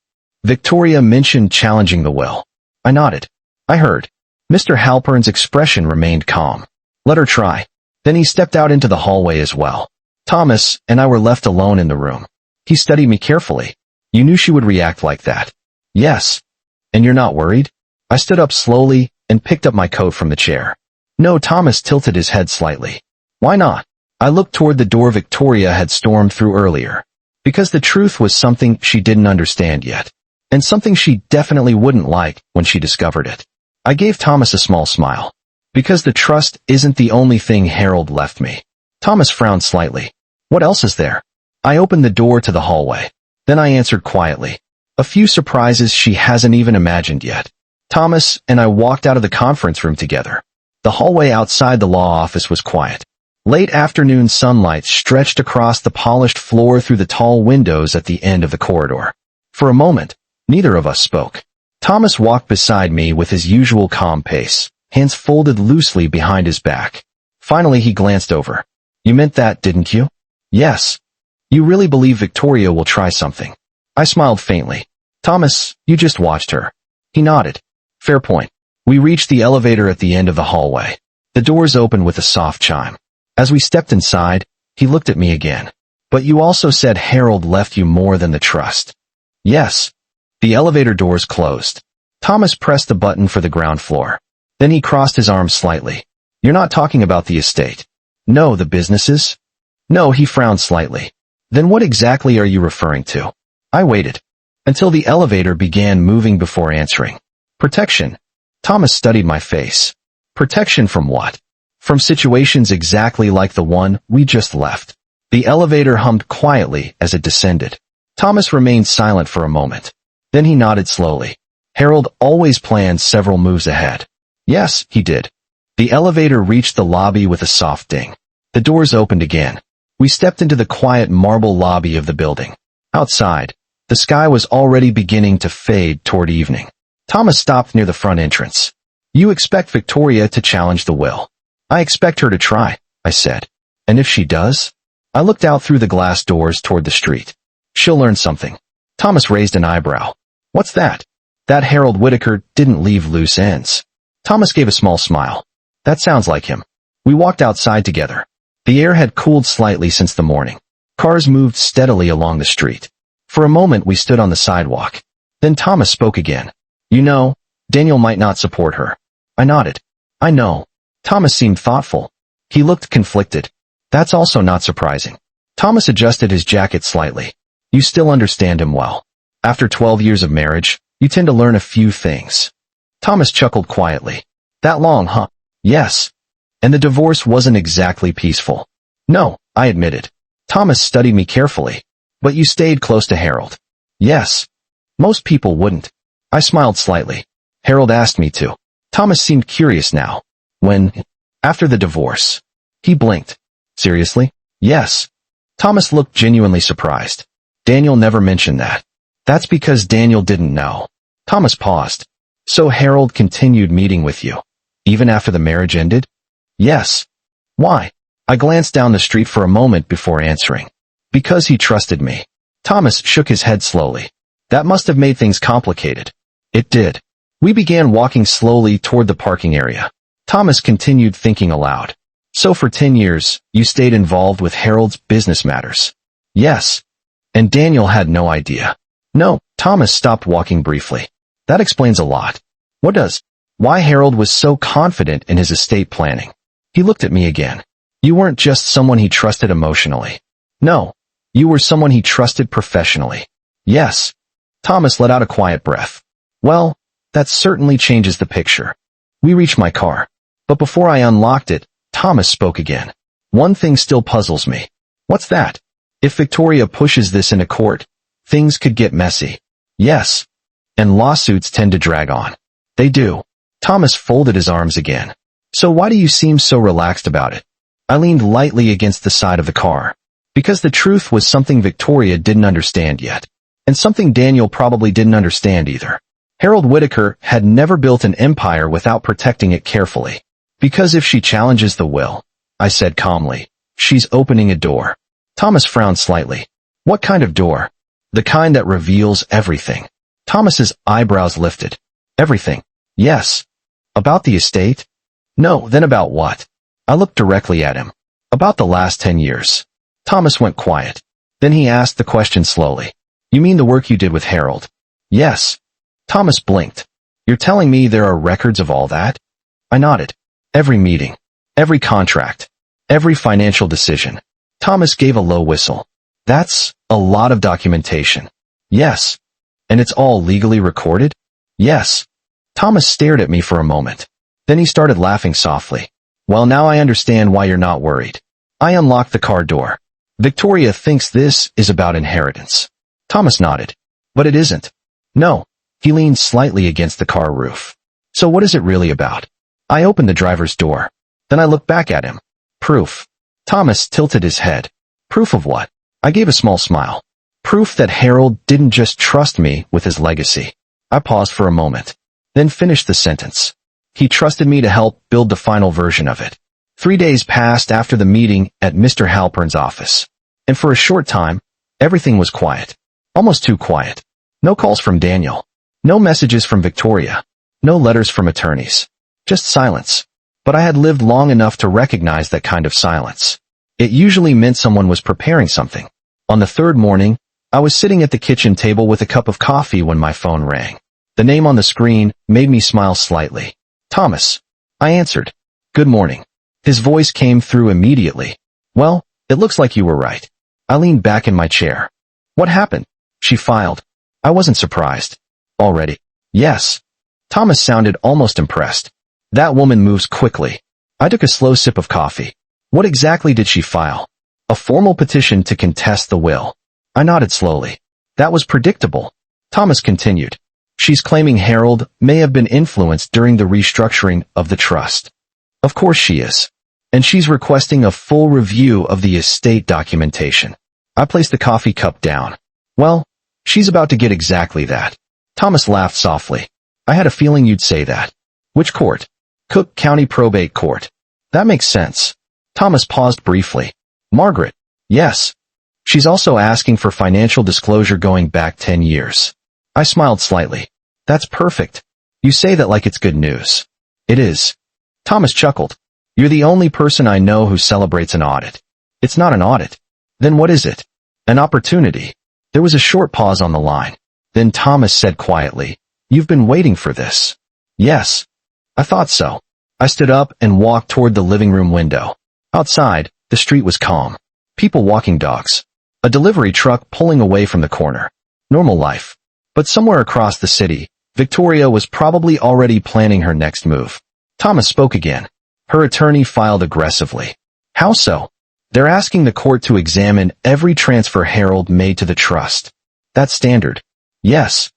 Victoria mentioned challenging the will. I nodded. I heard. Mr. Halpern's expression remained calm. Let her try. Then he stepped out into the hallway as well. Thomas and I were left alone in the room. He studied me carefully. You knew she would react like that. Yes. And you're not worried? I stood up slowly and picked up my coat from the chair. No, Thomas tilted his head slightly. Why not? I looked toward the door Victoria had stormed through earlier. Because the truth was something she didn't understand yet. And something she definitely wouldn't like when she discovered it. I gave Thomas a small smile. Because the trust isn't the only thing Harold left me. Thomas frowned slightly. What else is there? I opened the door to the hallway. Then I answered quietly. A few surprises she hasn't even imagined yet. Thomas and I walked out of the conference room together. The hallway outside the law office was quiet. Late afternoon sunlight stretched across the polished floor through the tall windows at the end of the corridor. For a moment, neither of us spoke. Thomas walked beside me with his usual calm pace, hands folded loosely behind his back. Finally he glanced over. You meant that, didn't you? Yes. You really believe Victoria will try something? I smiled faintly. Thomas, you just watched her. He nodded. Fair point. We reached the elevator at the end of the hallway. The doors opened with a soft chime. As we stepped inside, he looked at me again. But you also said Harold left you more than the trust. Yes. The elevator doors closed. Thomas pressed the button for the ground floor. Then he crossed his arms slightly. You're not talking about the estate. No, the businesses? No, he frowned slightly. Then what exactly are you referring to? I waited. Until the elevator began moving before answering. Protection. Thomas studied my face. Protection from what? From situations exactly like the one we just left. The elevator hummed quietly as it descended. Thomas remained silent for a moment. Then he nodded slowly. Harold always planned several moves ahead. Yes, he did. The elevator reached the lobby with a soft ding. The doors opened again. We stepped into the quiet marble lobby of the building. Outside, the sky was already beginning to fade toward evening. Thomas stopped near the front entrance. You expect Victoria to challenge the will. I expect her to try, I said. And if she does? I looked out through the glass doors toward the street. She'll learn something. Thomas raised an eyebrow. What's that? That Harold Whitaker didn't leave loose ends. Thomas gave a small smile. That sounds like him. We walked outside together. The air had cooled slightly since the morning. Cars moved steadily along the street. For a moment we stood on the sidewalk. Then Thomas spoke again. You know, Daniel might not support her. I nodded. I know. Thomas seemed thoughtful. He looked conflicted. That's also not surprising. Thomas adjusted his jacket slightly. You still understand him well. After 12 years of marriage, you tend to learn a few things. Thomas chuckled quietly. That long, huh? Yes. And the divorce wasn't exactly peaceful. No, I admitted. Thomas studied me carefully. But you stayed close to Harold. Yes. Most people wouldn't. I smiled slightly. Harold asked me to. Thomas seemed curious now. When? After the divorce. He blinked. Seriously? Yes. Thomas looked genuinely surprised. Daniel never mentioned that. That's because Daniel didn't know. Thomas paused. So Harold continued meeting with you, even after the marriage ended? Yes. Why? I glanced down the street for a moment before answering. Because he trusted me. Thomas shook his head slowly. That must have made things complicated. It did. We began walking slowly toward the parking area. Thomas continued thinking aloud. So for 10 years, you stayed involved with Harold's business matters. Yes. And Daniel had no idea. No, Thomas stopped walking briefly. That explains a lot. What does? Why Harold was so confident in his estate planning. He looked at me again. You weren't just someone he trusted emotionally. No. You were someone he trusted professionally. Yes. Thomas let out a quiet breath. Well, that certainly changes the picture. We reached my car. But before I unlocked it, Thomas spoke again. One thing still puzzles me. What's that? If Victoria pushes this into court, things could get messy. Yes. And lawsuits tend to drag on. They do. Thomas folded his arms again. So why do you seem so relaxed about it? I leaned lightly against the side of the car. Because the truth was something Victoria didn't understand yet. And something Daniel probably didn't understand either. Harold Whitaker had never built an empire without protecting it carefully. Because if she challenges the will, I said calmly, she's opening a door. Thomas frowned slightly. What kind of door? The kind that reveals everything. Thomas's eyebrows lifted. Everything. Yes. About the estate? No, then about what? I looked directly at him. About the last 10 years. Thomas went quiet. Then he asked the question slowly. You mean the work you did with Harold? Yes. Thomas blinked. You're telling me there are records of all that? I nodded. Every meeting. Every contract. Every financial decision. Thomas gave a low whistle. That's a lot of documentation. Yes. And it's all legally recorded? Yes. Thomas stared at me for a moment. Then he started laughing softly. Well, now I understand why you're not worried. I unlocked the car door. Victoria thinks this is about inheritance. Thomas nodded. But it isn't. No. He leaned slightly against the car roof. So what is it really about? I opened the driver's door. Then I looked back at him. Proof. Thomas tilted his head. Proof of what? I gave a small smile. Proof that Harold didn't just trust me with his legacy. I paused for a moment. Then finished the sentence. He trusted me to help build the final version of it. 3 days passed after the meeting at Mr. Halpern's office. And for a short time, everything was quiet. Almost too quiet. No calls from Daniel. No messages from Victoria. No letters from attorneys. Just silence. But I had lived long enough to recognize that kind of silence. It usually meant someone was preparing something. On the third morning, I was sitting at the kitchen table with a cup of coffee when my phone rang. The name on the screen made me smile slightly. Thomas. I answered. Good morning. His voice came through immediately. Well, it looks like you were right. I leaned back in my chair. What happened? She filed. I wasn't surprised. Already. Yes. Thomas sounded almost impressed. That woman moves quickly. I took a slow sip of coffee. What exactly did she file? A formal petition to contest the will. I nodded slowly. That was predictable. Thomas continued. She's claiming Harold may have been influenced during the restructuring of the trust. Of course she is. And she's requesting a full review of the estate documentation. I placed the coffee cup down. Well, she's about to get exactly that. Thomas laughed softly. I had a feeling you'd say that. Which court? Cook County Probate Court. That makes sense. Thomas paused briefly. Margaret. Yes. She's also asking for financial disclosure going back 10 years. I smiled slightly. That's perfect. You say that like it's good news. It is. Thomas chuckled. You're the only person I know who celebrates an audit. It's not an audit. Then what is it? An opportunity. There was a short pause on the line. Then Thomas said quietly, You've been waiting for this. Yes. I thought so. I stood up and walked toward the living room window. Outside, the street was calm. People walking dogs. A delivery truck pulling away from the corner. Normal life. But somewhere across the city, Victoria was probably already planning her next move. Thomas spoke again. Her attorney filed aggressively. How so? They're asking the court to examine every transfer Harold made to the trust. That's standard. Yes.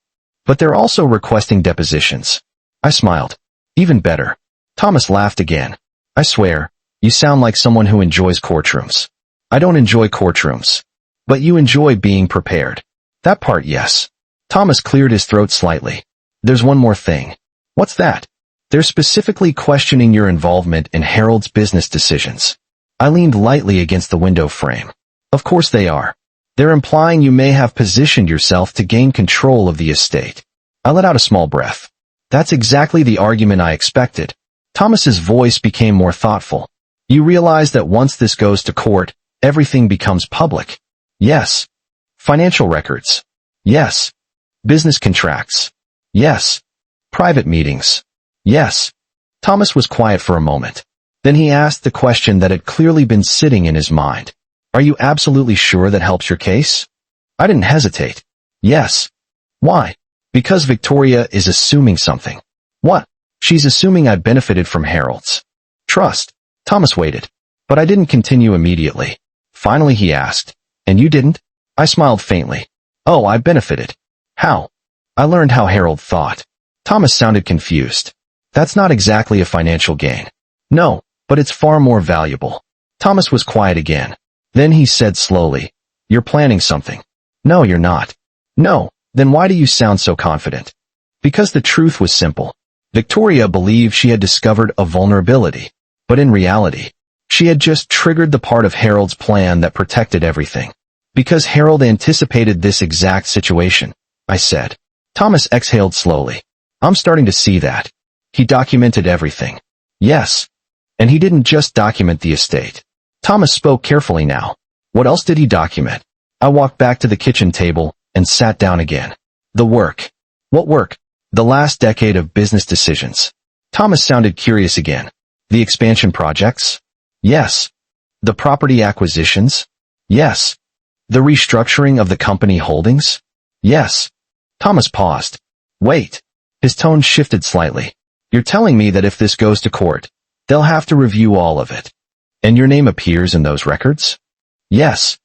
But they're also requesting depositions. I smiled. Even better. Thomas laughed again. I swear, you sound like someone who enjoys courtrooms. I don't enjoy courtrooms. But you enjoy being prepared. That part, yes. Thomas cleared his throat slightly. There's one more thing. What's that? They're specifically questioning your involvement in Harold's business decisions. I leaned lightly against the window frame. Of course they are. They're implying you may have positioned yourself to gain control of the estate. I let out a small breath. That's exactly the argument I expected. Thomas's voice became more thoughtful. You realize that once this goes to court, everything becomes public. Yes. Financial records. Yes. Business contracts. Yes. Private meetings. Yes. Thomas was quiet for a moment. Then he asked the question that had clearly been sitting in his mind. Are you absolutely sure that helps your case? I didn't hesitate. Yes. Why? Because Victoria is assuming something. What? She's assuming I benefited from Harold's trust. Thomas waited. But I didn't continue immediately. Finally he asked, and you didn't? I smiled faintly. Oh, I benefited. How? I learned how Harold thought. Thomas sounded confused. That's not exactly a financial gain. No, but it's far more valuable. Thomas was quiet again. Then he said slowly, You're planning something. No, you're not. No, then why do you sound so confident? Because the truth was simple. Victoria believed she had discovered a vulnerability. But in reality, she had just triggered the part of Harold's plan that protected everything. Because Harold anticipated this exact situation, I said. Thomas exhaled slowly. I'm starting to see that. He documented everything. Yes. And he didn't just document the estate. Thomas spoke carefully now. What else did he document? I walked back to the kitchen table and sat down again. The work. What work? The last decade of business decisions. Thomas sounded curious again. The expansion projects? Yes. The property acquisitions? Yes. The restructuring of the company holdings? Yes. Thomas paused. Wait. His tone shifted slightly. You're telling me that if this goes to court, they'll have to review all of it. And your name appears in those records? Yes.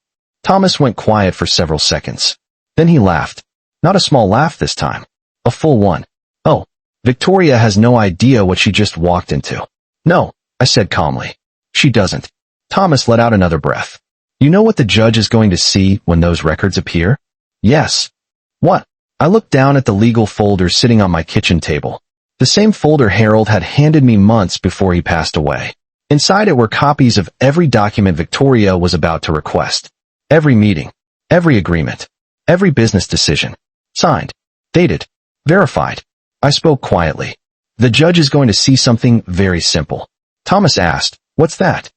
Thomas went quiet for several seconds. Then he laughed. Not a small laugh this time. A full one. Oh, Victoria has no idea what she just walked into. No, I said calmly. She doesn't. Thomas let out another breath. You know what the judge is going to see when those records appear? Yes. What? I looked down at the legal folder sitting on my kitchen table. The same folder Harold had handed me months before he passed away. Inside it were copies of every document Victoria was about to request. Every meeting. Every agreement. Every business decision. Signed. Dated. Verified. I spoke quietly. The judge is going to see something very simple. Thomas asked, "What's that?"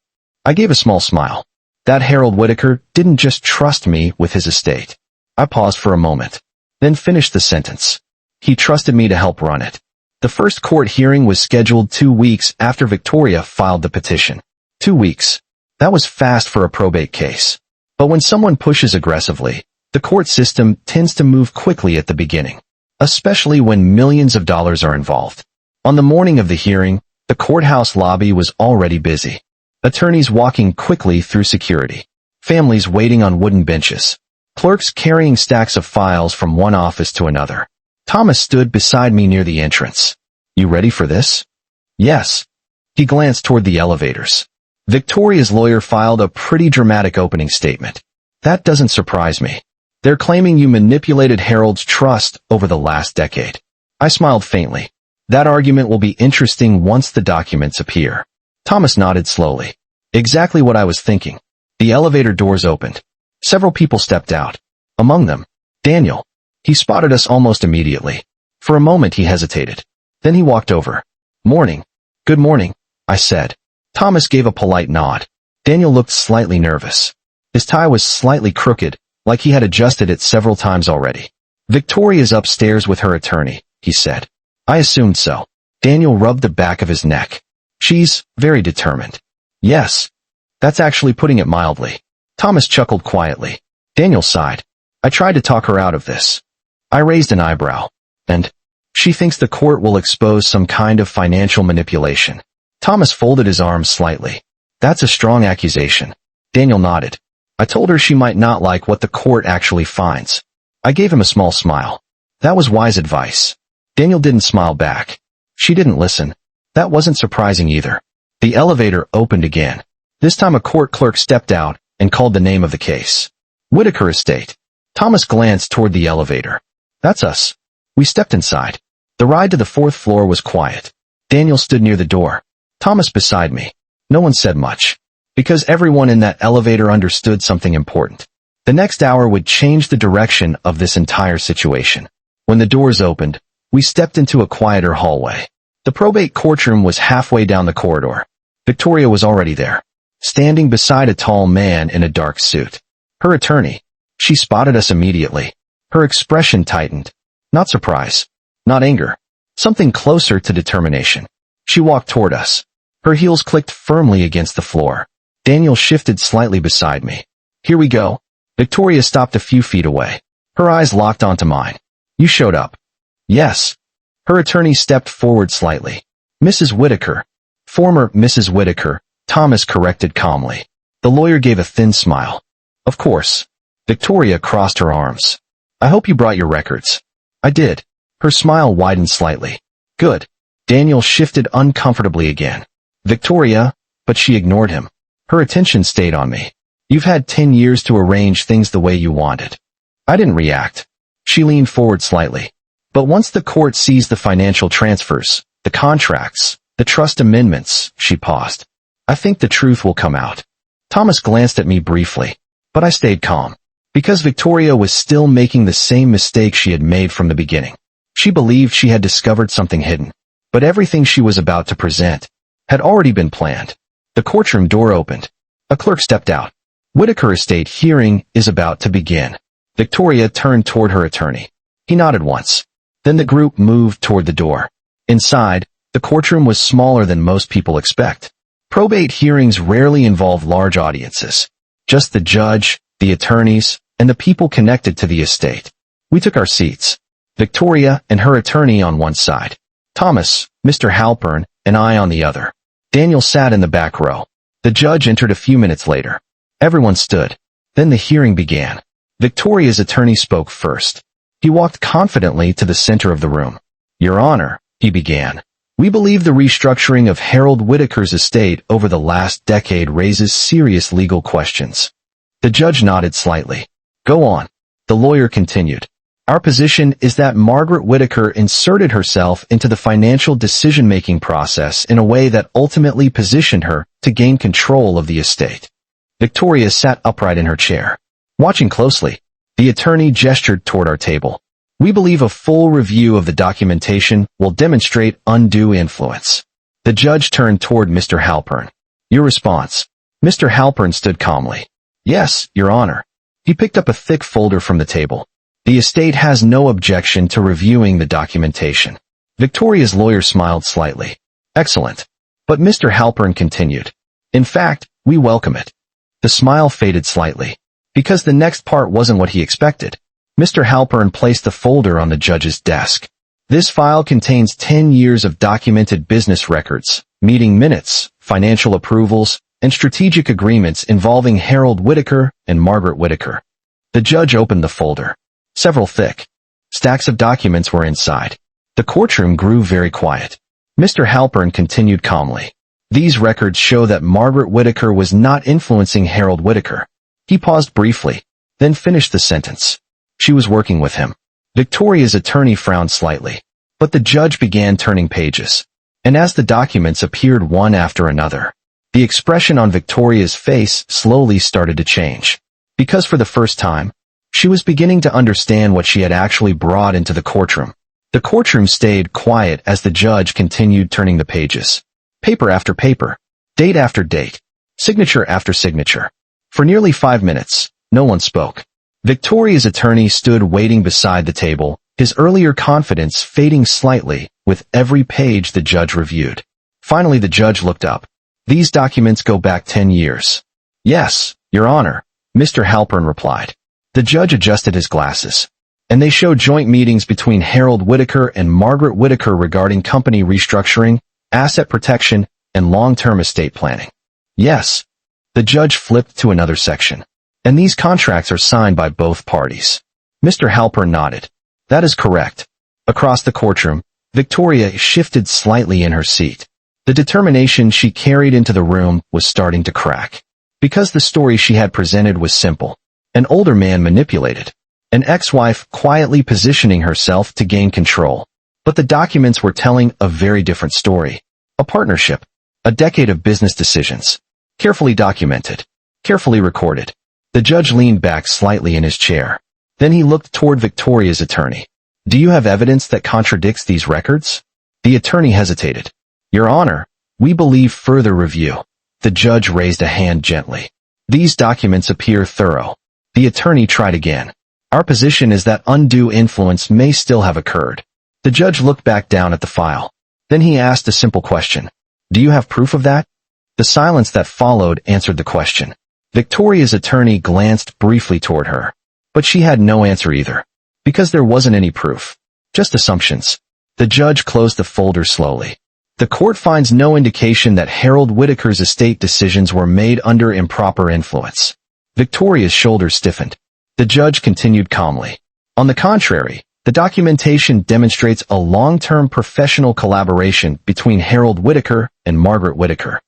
I gave a small smile. That Harold Whitaker didn't just trust me with his estate. I paused for a moment, then finished the sentence. He trusted me to help run it. The first court hearing was scheduled 2 weeks after Victoria filed the petition. 2 weeks. That was fast for a probate case. But when someone pushes aggressively, the court system tends to move quickly at the beginning, especially when millions of dollars are involved. On the morning of the hearing, the courthouse lobby was already busy. Attorneys walking quickly through security. Families waiting on wooden benches. Clerks carrying stacks of files from one office to another. Thomas stood beside me near the entrance. You ready for this? Yes. He glanced toward the elevators. Victoria's lawyer filed a pretty dramatic opening statement. That doesn't surprise me. They're claiming you manipulated Harold's trust over the last decade. I smiled faintly. That argument will be interesting once the documents appear. Thomas nodded slowly. Exactly what I was thinking. The elevator doors opened. Several people stepped out. Among them, Daniel. He spotted us almost immediately. For a moment he hesitated. Then he walked over. Morning. Good morning, I said. Thomas gave a polite nod. Daniel looked slightly nervous. His tie was slightly crooked, like he had adjusted it several times already. Victoria's upstairs with her attorney, he said. I assumed so. Daniel rubbed the back of his neck. She's very determined. Yes. That's actually putting it mildly. Thomas chuckled quietly. Daniel sighed. I tried to talk her out of this. I raised an eyebrow. And she thinks the court will expose some kind of financial manipulation. Thomas folded his arms slightly. That's a strong accusation. Daniel nodded. I told her she might not like what the court actually finds. I gave him a small smile. That was wise advice. Daniel didn't smile back. She didn't listen. That wasn't surprising either. The elevator opened again. This time a court clerk stepped out and called the name of the case. Whitaker Estate. Thomas glanced toward the elevator. That's us. We stepped inside. The ride to the 4th floor was quiet. Daniel stood near the door. Thomas beside me. No one said much. Because everyone in that elevator understood something important. The next hour would change the direction of this entire situation. When the doors opened, we stepped into a quieter hallway. The probate courtroom was halfway down the corridor. Victoria was already there, standing beside a tall man in a dark suit. Her attorney. She spotted us immediately. Her expression tightened. Not surprise. Not anger. Something closer to determination. She walked toward us. Her heels clicked firmly against the floor. Daniel shifted slightly beside me. Here we go. Victoria stopped a few feet away. Her eyes locked onto mine. You showed up. Yes. Her attorney stepped forward slightly. Mrs. Whitaker. Former Mrs. Whitaker, Thomas corrected calmly. The lawyer gave a thin smile. Of course. Victoria crossed her arms. I hope you brought your records. I did. Her smile widened slightly. Good. Daniel shifted uncomfortably again. Victoria, but she ignored him. Her attention stayed on me. You've had 10 years to arrange things the way you wanted. I didn't react. She leaned forward slightly. But once the court sees the financial transfers, the contracts, the trust amendments, she paused. I think the truth will come out. Thomas glanced at me briefly, but I stayed calm. Because Victoria was still making the same mistake she had made from the beginning. She believed she had discovered something hidden, but everything she was about to present had already been planned. The courtroom door opened. A clerk stepped out. Whitaker Estate hearing is about to begin. Victoria turned toward her attorney. He nodded once. Then the group moved toward the door. Inside, the courtroom was smaller than most people expect. Probate hearings rarely involve large audiences. Just the judge, the attorneys, and the people connected to the estate. We took our seats. Victoria and her attorney on one side. Thomas, Mr. Halpern, and I on the other. Daniel sat in the back row. The judge entered a few minutes later. Everyone stood. Then the hearing began. Victoria's attorney spoke first. He walked confidently to the center of the room. "Your Honor," he began, "we believe the restructuring of Harold Whitaker's estate over the last decade raises serious legal questions." The judge nodded slightly. "Go on." The lawyer continued. "Our position is that Margaret Whitaker inserted herself into the financial decision-making process in a way that ultimately positioned her to gain control of the estate." Victoria sat upright in her chair. Watching closely, the attorney gestured toward our table. "We believe a full review of the documentation will demonstrate undue influence." The judge turned toward Mr. Halpern. "Your response?" Mr. Halpern stood calmly. "Yes, Your Honor." He picked up a thick folder from the table. "The estate has no objection to reviewing the documentation." Victoria's lawyer smiled slightly. "Excellent." But Mr. Halpern continued. "In fact, we welcome it." The smile faded slightly, because the next part wasn't what he expected. Mr. Halpern placed the folder on the judge's desk. "This file contains 10 years of documented business records, meeting minutes, financial approvals, and strategic agreements involving Harold Whitaker and Margaret Whitaker." The judge opened the folder. Several thick stacks of documents were inside. The courtroom grew very quiet. Mr. Halpern continued calmly. "These records show that Margaret Whitaker was not influencing Harold Whitaker." He paused briefly, then finished the sentence. "She was working with him." Victoria's attorney frowned slightly, but the judge began turning pages. And as the documents appeared one after another, the expression on Victoria's face slowly started to change. Because for the first time, she was beginning to understand what she had actually brought into the courtroom. The courtroom stayed quiet as the judge continued turning the pages. Paper after paper, date after date, signature after signature. For nearly 5 minutes, no one spoke. Victoria's attorney stood waiting beside the table, his earlier confidence fading slightly with every page the judge reviewed. Finally the judge looked up. "These documents go back 10 years. "Yes, Your Honor," Mr. Halpern replied. The judge adjusted his glasses. "And they show joint meetings between Harold Whitaker and Margaret Whitaker regarding company restructuring, asset protection, and long-term estate planning." "Yes." The judge flipped to another section. "And these contracts are signed by both parties." Mr. Halpern nodded. "That is correct." Across the courtroom, Victoria shifted slightly in her seat. The determination she carried into the room was starting to crack. Because the story she had presented was simple. An older man manipulated. An ex-wife quietly positioning herself to gain control. But the documents were telling a very different story. A partnership. A decade of business decisions. Carefully documented. Carefully recorded. The judge leaned back slightly in his chair. Then he looked toward Victoria's attorney. "Do you have evidence that contradicts these records?" The attorney hesitated. "Your Honor, we believe further review." The judge raised a hand gently. "These documents appear thorough." The attorney tried again. "Our position is that undue influence may still have occurred." The judge looked back down at the file. Then he asked a simple question. "Do you have proof of that?" The silence that followed answered the question. Victoria's attorney glanced briefly toward her. But she had no answer either. Because there wasn't any proof. Just assumptions. The judge closed the folder slowly. "The court finds no indication that Harold Whitaker's estate decisions were made under improper influence." Victoria's shoulders stiffened. The judge continued calmly. "On the contrary, the documentation demonstrates a long-term professional collaboration between Harold Whitaker and Margaret Whitaker."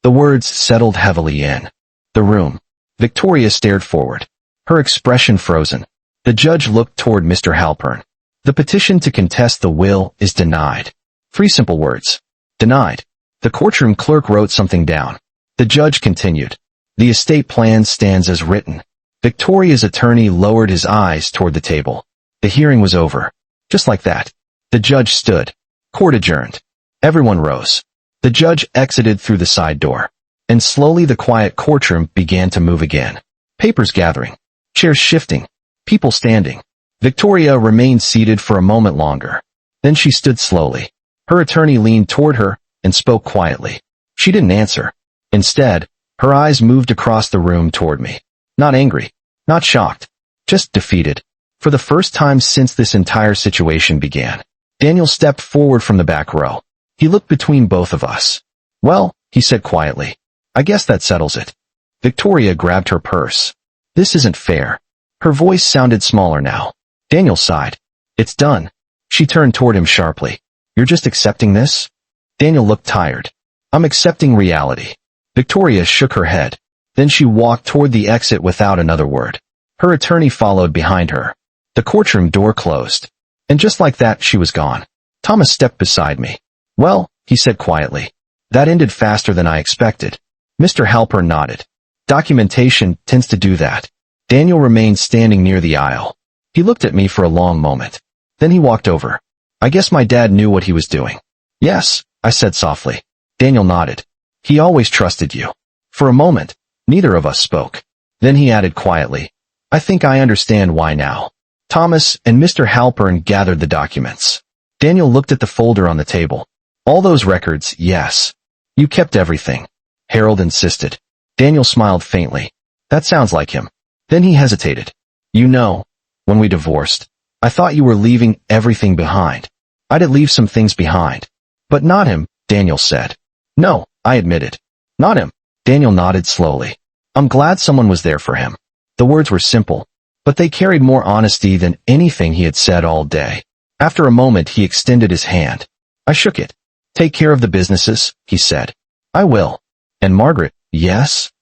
The words settled heavily in the room. Victoria stared forward, her expression frozen. The judge looked toward Mr. Halpern. "The petition to contest the will is denied." 3 simple words. Denied. The courtroom clerk wrote something down. The judge continued. "The estate plan stands as written." Victoria's attorney lowered his eyes toward the table. The hearing was over. Just like that. The judge stood. Court adjourned. Everyone rose. The judge exited through the side door. And slowly the quiet courtroom began to move again. Papers gathering. Chairs shifting. People standing. Victoria remained seated for a moment longer. Then she stood slowly. Her attorney leaned toward her and spoke quietly. She didn't answer. Instead, her eyes moved across the room toward me. Not angry, not shocked, just defeated. For the first time since this entire situation began, Daniel stepped forward from the back row. He looked between both of us. "Well," he said quietly, "I guess that settles it." Victoria grabbed her purse. "This isn't fair." Her voice sounded smaller now. Daniel sighed. "It's done." She turned toward him sharply. "You're just accepting this?" Daniel looked tired. "I'm accepting reality." Victoria shook her head. Then she walked toward the exit without another word. Her attorney followed behind her. The courtroom door closed. And just like that, she was gone. Thomas stepped beside me. "Well," he said quietly, "that ended faster than I expected." Mr. Halpern nodded. "Documentation tends to do that." Daniel remained standing near the aisle. He looked at me for a long moment. Then he walked over. "I guess my dad knew what he was doing." "Yes," I said softly. Daniel nodded. "He always trusted you." For a moment, neither of us spoke. Then he added quietly, "I think I understand why now." Thomas and Mr. Halpern gathered the documents. Daniel looked at the folder on the table. "All those records, yes. You kept everything," Harold insisted. Daniel smiled faintly. "That sounds like him." Then he hesitated. "You know, when we divorced, I thought you were leaving everything behind. I'd leave some things behind. But not him," Daniel said. "No," I admitted. "Not him." Daniel nodded slowly. "I'm glad someone was there for him." The words were simple, but they carried more honesty than anything he had said all day. After a moment, he extended his hand. I shook it. "Take care of the businesses," he said. "I will." "And Margaret, yes?"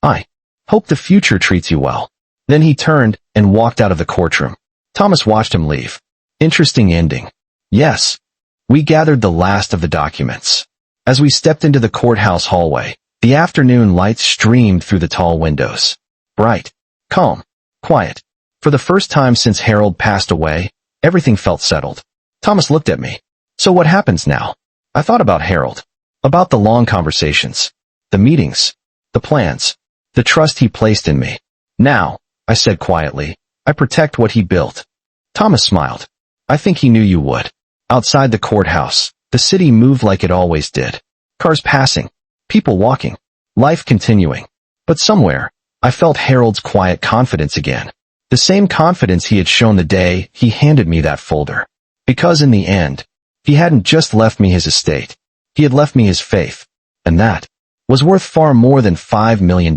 "I hope the future treats you well." Then he turned and walked out of the courtroom. Thomas watched him leave. Interesting ending. Yes. We gathered the last of the documents. As we stepped into the courthouse hallway, the afternoon light streamed through the tall windows. Bright, calm, quiet. For the first time since Harold passed away, everything felt settled. Thomas looked at me. "So what happens now?" I thought about Harold. About the long conversations. The meetings. The plans. The trust he placed in me. "Now," I said quietly, "I protect what he built." Thomas smiled. "I think he knew you would." Outside the courthouse, the city moved like it always did. Cars passing. People walking. Life continuing. But somewhere, I felt Harold's quiet confidence again. The same confidence he had shown the day he handed me that folder. Because in the end, he hadn't just left me his estate. He had left me his faith. And that was worth far more than $5 million.